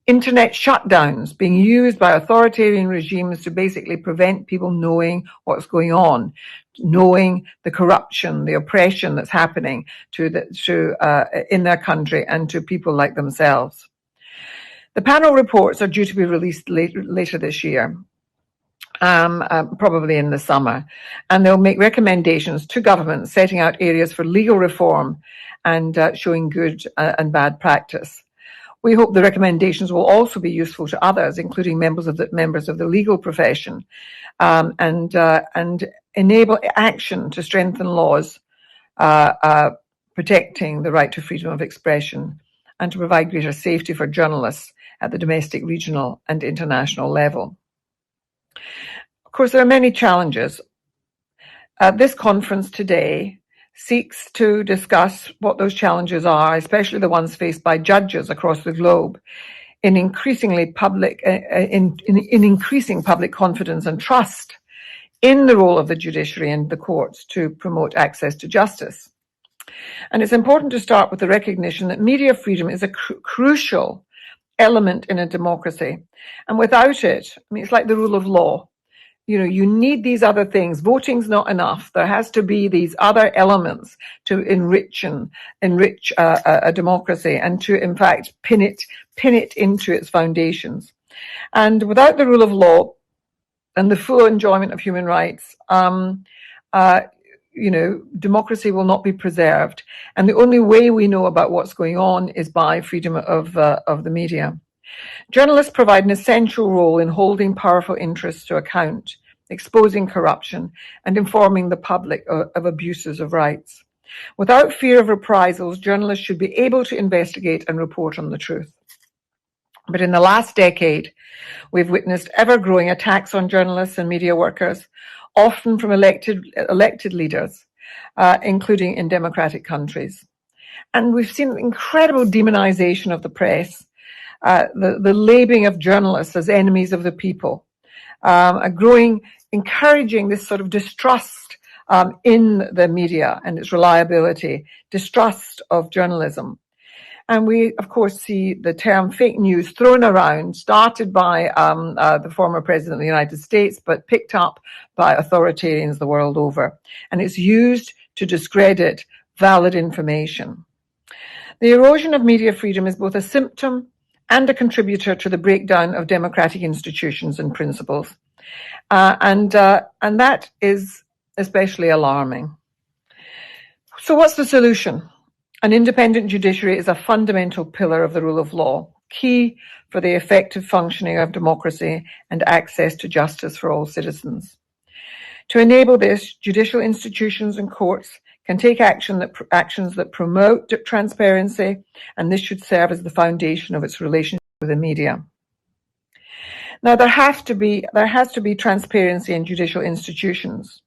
Internet shutdowns being used by authoritarian regimes to basically prevent people knowing what's going on, knowing the corruption, the oppression that's happening in their country and to people like themselves. The panel reports are due to be released later this year, probably in the summer, and they'll make recommendations to governments setting out areas for legal reform and showing good and bad practice. We hope the recommendations will also be useful to others, including members of the legal profession, and enable action to strengthen laws protecting the right to freedom of expression and to provide greater safety for journalists at the domestic, regional, and international level. Of course, there are many challenges. This conference today seeks to discuss what those challenges are, especially the ones faced by judges across the globe in increasing public confidence and trust in the role of the judiciary and the courts to promote access to justice. And it's important to start with the recognition that media freedom is a crucial element in a democracy. And without it, I mean, it's like the rule of law. You know, you need these other things. Voting's not enough. There has to be these other elements to enrich a democracy and to, in fact, pin it into its foundations. And without the rule of law and the full enjoyment of human rights, you know, democracy will not be preserved. And the only way we know about what's going on is by freedom of the media. Journalists provide an essential role in holding powerful interests to account, exposing corruption, and informing the public of abuses of rights. Without fear of reprisals, journalists should be able to investigate and report on the truth. But in the last decade, we've witnessed ever-growing attacks on journalists and media workers, often from elected leaders, including in democratic countries. And we've seen incredible demonization of the press, the labeling of journalists as enemies of the people, a growing, encouraging this sort of distrust in the media and its reliability, distrust of journalism. And we, of course, see the term fake news thrown around, started by the former president of the United States, but picked up by authoritarians the world over. And it's used to discredit valid information. The erosion of media freedom is both a symptom and a contributor to the breakdown of democratic institutions and principles. And that is especially alarming. So what's the solution? An independent judiciary is a fundamental pillar of the rule of law, key for the effective functioning of democracy and access to justice for all citizens. To enable this, judicial institutions and courts can take actions that promote transparency, and this should serve as the foundation of its relationship with the media. Now, there has to be transparency in judicial institutions,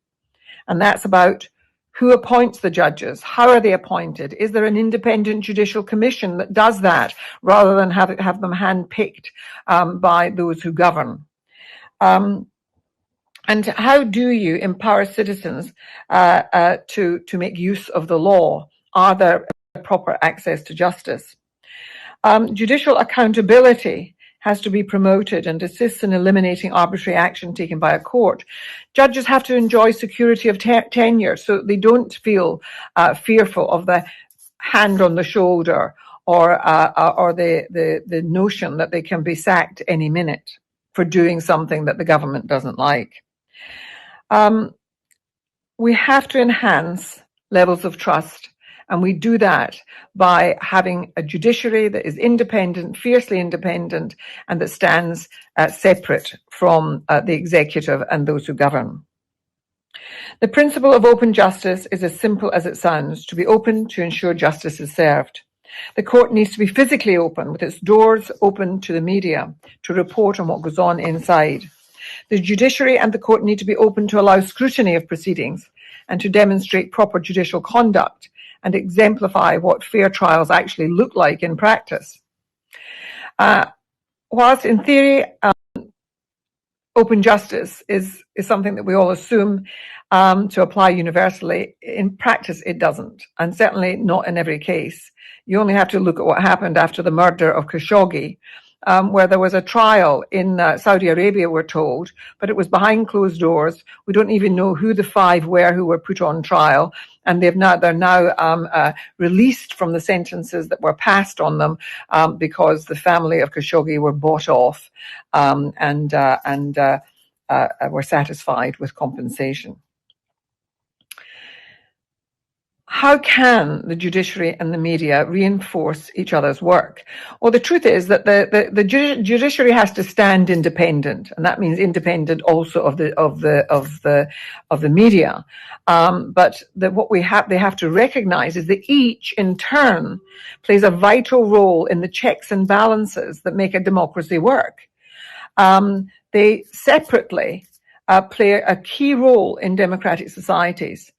and that's about who appoints the judges? How are they appointed? Is there an independent judicial commission that does that rather than have them handpicked by those who govern? And how do you empower citizens to make use of the law? Are there proper access to justice? Judicial accountability has to be promoted and assists in eliminating arbitrary action taken by a court. Judges have to enjoy security of tenure so they don't feel fearful of the hand on the shoulder or the notion that they can be sacked any minute for doing something that the government doesn't like. We have to enhance levels of trust, and we do that by having a judiciary that is independent, fiercely independent, and that stands separate from the executive and those who govern. The principle of open justice is as simple as it sounds: to be open to ensure justice is served. The court needs to be physically open, with its doors open to the media, to report on what goes on inside. The judiciary and the court need to be open to allow scrutiny of proceedings and to demonstrate proper judicial conduct and exemplify what fair trials actually look like in practice. Whilst in theory, open justice is something that we all assume to apply universally, in practice it doesn't, and certainly not in every case. You only have to look at what happened after the murder of Khashoggi, where there was a trial in Saudi Arabia, we're told, but it was behind closed doors. We don't even know who the 5 were who were put on trial, and they're now released from the sentences that were passed on them because the family of Khashoggi were bought off and were satisfied with compensation. How can the judiciary and the media reinforce each other's work? Well, the truth is that the judiciary has to stand independent, and that means independent also of the media. But what they have to recognize is that each, in turn, plays a vital role in the checks and balances that make a democracy work. They separately play a key role in democratic societies.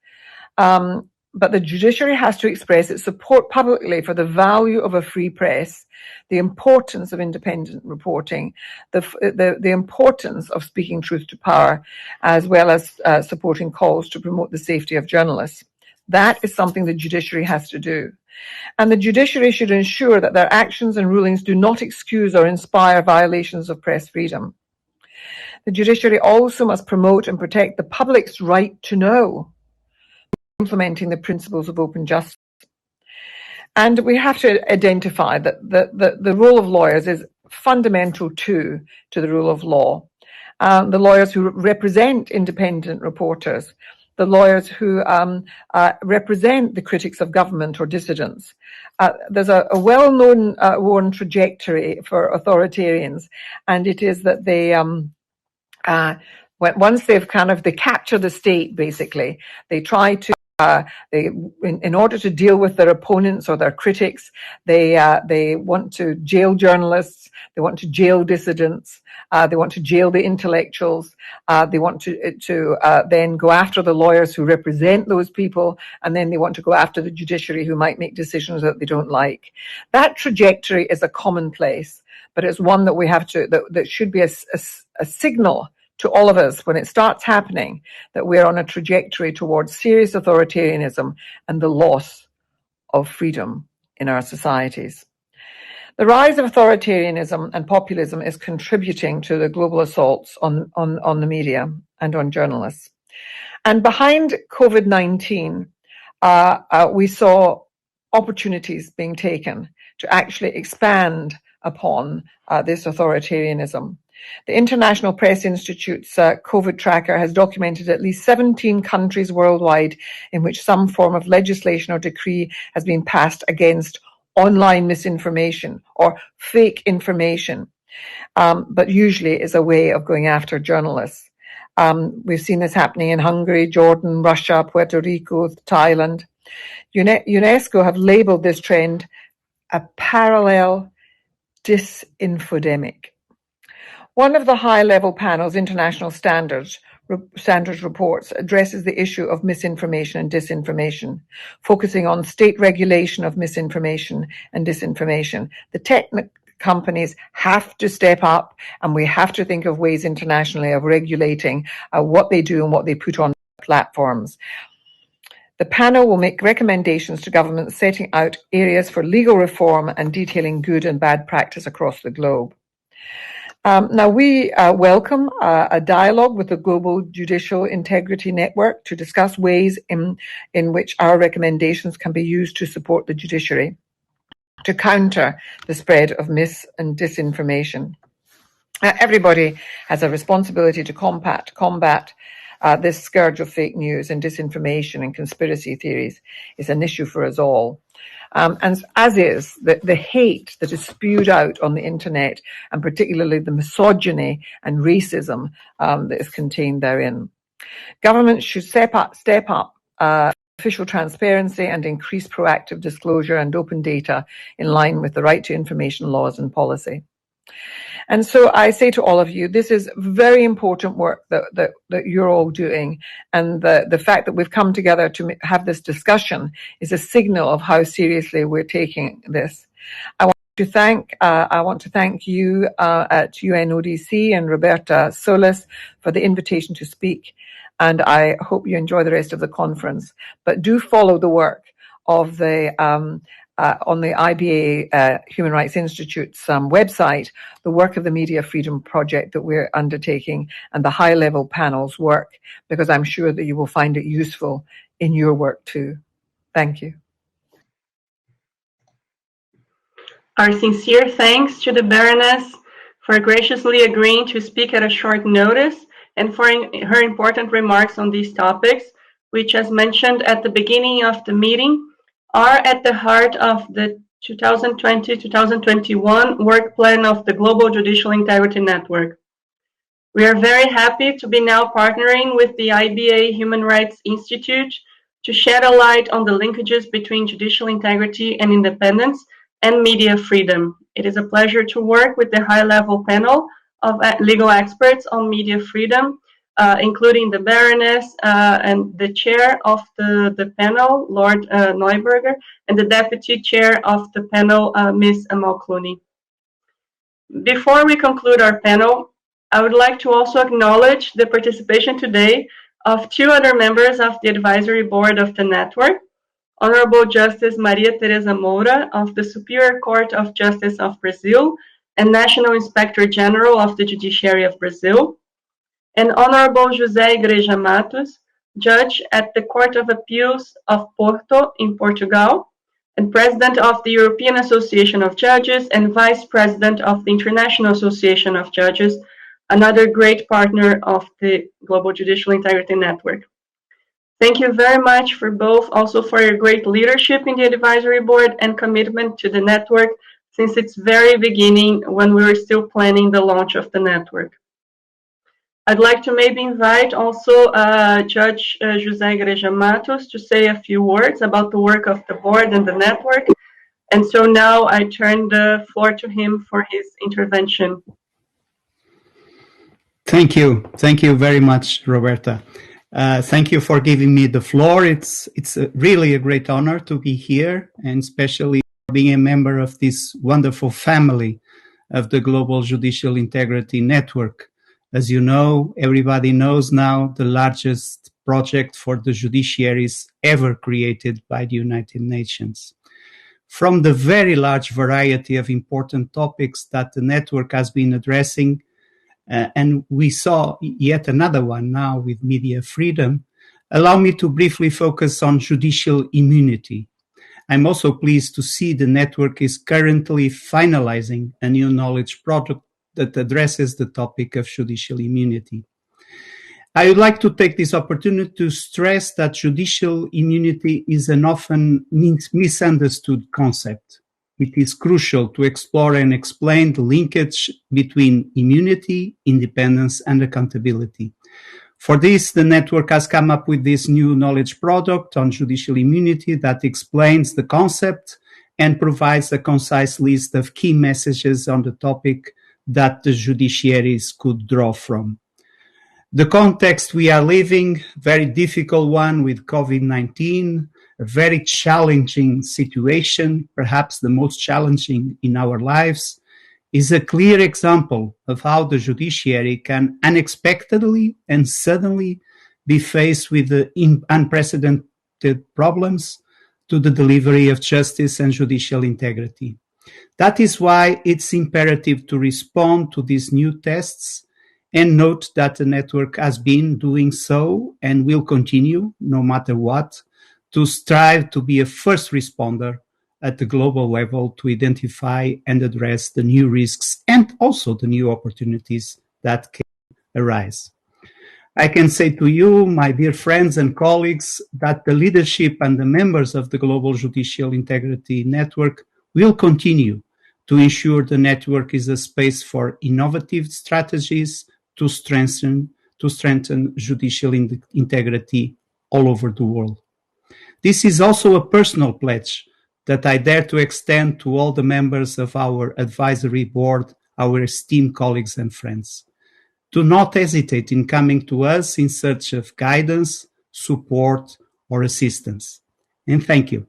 but the judiciary has to express its support publicly for the value of a free press, the importance of independent reporting, the importance of speaking truth to power, as well as supporting calls to promote the safety of journalists. That is something the judiciary has to do. And the judiciary should ensure that their actions and rulings do not excuse or inspire violations of press freedom. The judiciary also must promote and protect the public's right to know, implementing the principles of open justice. And we have to identify that the role of lawyers is fundamental to the rule of law. The lawyers who represent independent reporters, the lawyers who represent the critics of government or dissidents. There's a well-known worn trajectory for authoritarians, and it is that they once they've they capture the state, basically, they try to in order to deal with their opponents or their critics, they want to jail journalists, they want to jail dissidents, they want to jail the intellectuals, they want to then go after the lawyers who represent those people, and then they want to go after the judiciary who might make decisions that they don't like. That trajectory is a commonplace, but it's one that we have to, that should be a signal to all of us when it starts happening that we're on a trajectory towards serious authoritarianism and the loss of freedom in our societies. The rise of authoritarianism and populism is contributing to the global assaults on the media and on journalists. And behind COVID-19, we saw opportunities being taken to actually expand upon this authoritarianism. The International Press Institute's COVID tracker has documented at least 17 countries worldwide in which some form of legislation or decree has been passed against online misinformation or fake information, but usually is a way of going after journalists. We've seen this happening in Hungary, Jordan, Russia, Puerto Rico, Thailand. UNESCO have labeled this trend a parallel disinfodemic. One of the high-level panel's international standards reports addresses the issue of misinformation and disinformation, focusing on state regulation of misinformation and disinformation. The tech companies have to step up, and we have to think of ways internationally of regulating what they do and what they put on platforms. The panel will make recommendations to governments setting out areas for legal reform and detailing good and bad practice across the globe. Now, we welcome a dialogue with the Global Judicial Integrity Network to discuss ways in which our recommendations can be used to support the judiciary to counter the spread of mis- and disinformation. Everybody has a responsibility to combat this scourge of fake news and disinformation and conspiracy theories. Is an issue for us all. And as is the hate that is spewed out on the internet, and particularly the misogyny and racism that is contained therein. Governments should step up official transparency and increase proactive disclosure and open data in line with the right to information laws and policy. And so I say to all of you, this is very important work that you're all doing. And the fact that we've come together to have this discussion is a signal of how seriously we're taking this. I want to thank you at UNODC and Roberta Solis for the invitation to speak. And I hope you enjoy the rest of the conference. But do follow the work of the on the IBA Human Rights Institute's website, the work of the Media Freedom Project that we're undertaking and the high-level panel's work, because I'm sure that you will find it useful in your work too. Thank you. Our sincere thanks to the Baroness for graciously agreeing to speak at a short notice and for her important remarks on these topics, which, as mentioned at the beginning of the meeting, are at the heart of the 2020-2021 work plan of the Global Judicial Integrity Network. We are very happy to be now partnering with the IBA Human Rights Institute to shed a light on the linkages between judicial integrity and independence and media freedom. It is a pleasure to work with the high-level panel of legal experts on media freedom, including the Baroness and the chair of the panel, Lord Neuberger, and the deputy chair of the panel, Ms. Amal Clooney. Before we conclude our panel, I would like to also acknowledge the participation today of two other members of the advisory board of the network, Honorable Justice Maria Teresa Moura of the Superior Court of Justice of Brazil and National Inspector General of the Judiciary of Brazil, and Honorable José Igreja Matos, Judge at the Court of Appeals of Porto in Portugal, and President of the European Association of Judges and Vice President of the International Association of Judges, another great partner of the Global Judicial Integrity Network. Thank you very much for both, also for your great leadership in the advisory board and commitment to the network since its very beginning when we were still planning the launch of the network. I'd like to maybe invite also Judge José Igreja Matos to say a few words about the work of the board and the network. And so now I turn the floor to him for his intervention. Thank you. Thank you very much, Roberta. Thank you for giving me the floor. It's really a great honor to be here, and especially being a member of this wonderful family of the Global Judicial Integrity Network. As you know, everybody knows now, the largest project for the judiciaries ever created by the United Nations. From the very large variety of important topics that the network has been addressing, and we saw yet another one now with media freedom, allow me to briefly focus on judicial immunity. I'm also pleased to see the network is currently finalizing a new knowledge product that addresses the topic of judicial immunity. I would like to take this opportunity to stress that judicial immunity is an often misunderstood concept. It is crucial to explore and explain the linkage between immunity, independence, and accountability. For this, the network has come up with this new knowledge product on judicial immunity that explains the concept and provides a concise list of key messages on the topic that the judiciaries could draw from. The context we are living, very difficult one with COVID-19, a very challenging situation, perhaps the most challenging in our lives, is a clear example of how the judiciary can unexpectedly and suddenly be faced with the unprecedented problems to the delivery of justice and judicial integrity. That is why it's imperative to respond to these new tests and note that the network has been doing so and will continue, no matter what, to strive to be a first responder at the global level to identify and address the new risks and also the new opportunities that can arise. I can say to you, my dear friends and colleagues, that the leadership and the members of the Global Judicial Integrity Network will continue to ensure the network is a space for innovative strategies to strengthen judicial integrity all over the world. This is also a personal pledge that I dare to extend to all the members of our advisory board, our esteemed colleagues and friends. Do not hesitate in coming to us in search of guidance, support, or assistance. And thank you.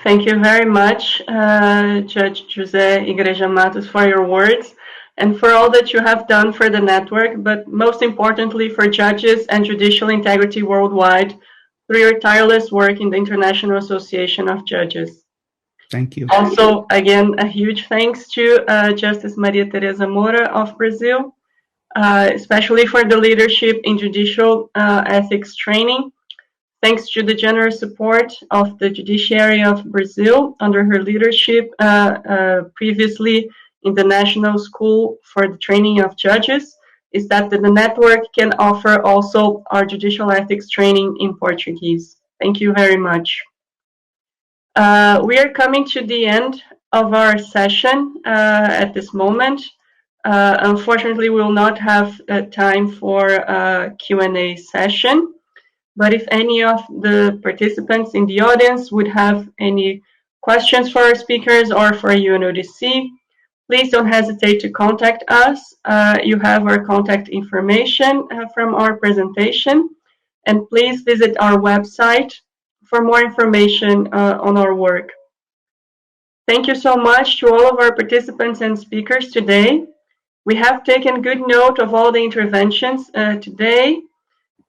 Thank you very much, Judge José Igreja Matos, for your words and for all that you have done for the network, but most importantly for judges and judicial integrity worldwide through your tireless work in the International Association of Judges. Thank you. Also, again, a huge thanks to Justice Maria Teresa Moura of Brazil, especially for the leadership in judicial ethics training. Thanks to the generous support of the Judiciary of Brazil under her leadership previously in the National School for the Training of Judges, is that the network can offer also our judicial ethics training in Portuguese. Thank you very much. We are coming to the end of our session at this moment. Unfortunately, we will not have time for a Q&A session, but if any of the participants in the audience would have any questions for our speakers or for UNODC, please don't hesitate to contact us. You have our contact information from our presentation. And please visit our website for more information on our work. Thank you so much to all of our participants and speakers today. We have taken good note of all the interventions today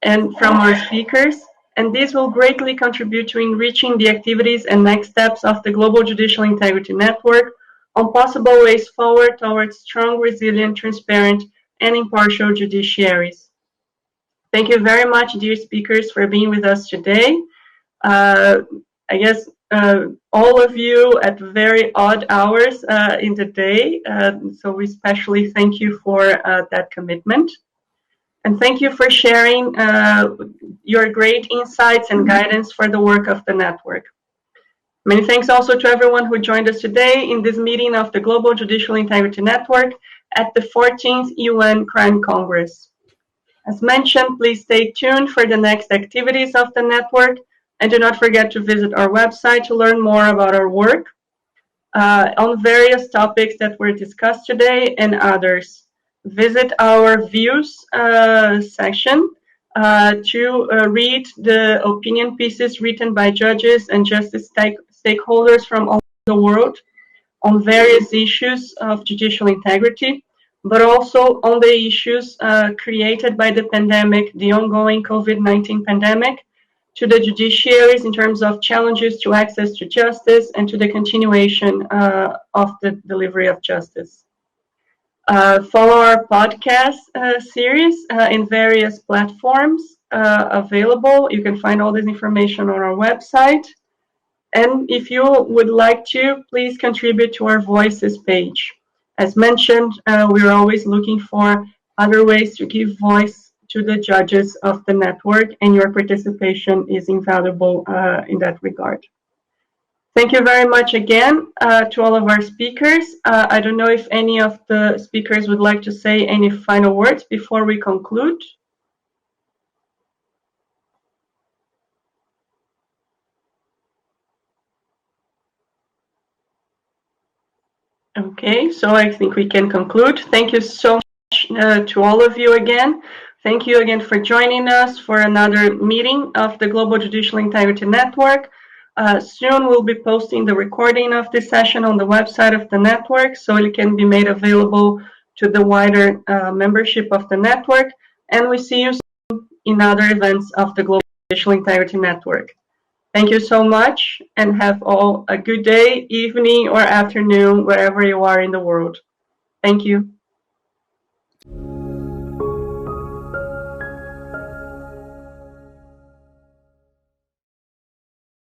and from our speakers, and this will greatly contribute to enriching the activities and next steps of the Global Judicial Integrity Network on possible ways forward towards strong, resilient, transparent, and impartial judiciaries. Thank you very much, dear speakers, for being with us today. I guess all of you at very odd hours in the day, so we especially thank you for that commitment. And thank you for sharing your great insights and guidance for the work of the network. Many thanks also to everyone who joined us today in this meeting of the Global Judicial Integrity Network at the 14th UN Crime Congress. As mentioned, please stay tuned for the next activities of the network, and do not forget to visit our website to learn more about our work on various topics that were discussed today and others. Visit our views section to read the opinion pieces written by judges and justice stakeholders from all over the world on various issues of judicial integrity, but also on the issues created by the pandemic, the ongoing COVID-19 pandemic, to the judiciaries in terms of challenges to access to justice and to the continuation of the delivery of justice. Follow our podcast series in various platforms available. You can find all this information on our website. And if you would like to, please contribute to our Voices page. As mentioned, we're always looking for other ways to give voice to the judges of the network, and your participation is invaluable in that regard. Thank you very much again to all of our speakers. I don't know if any of the speakers would like to say any final words before we conclude. Okay, so I think we can conclude. Thank you so much to all of you again. Thank you again for joining us for another meeting of the Global Judicial Integrity Network. Soon we'll be posting the recording of this session on the website of the network, so it can be made available to the wider membership of the network. And we see you soon in other events of the Global Judicial Integrity Network. Thank you so much, and have all a good day, evening, or afternoon, wherever you are in the world. Thank you.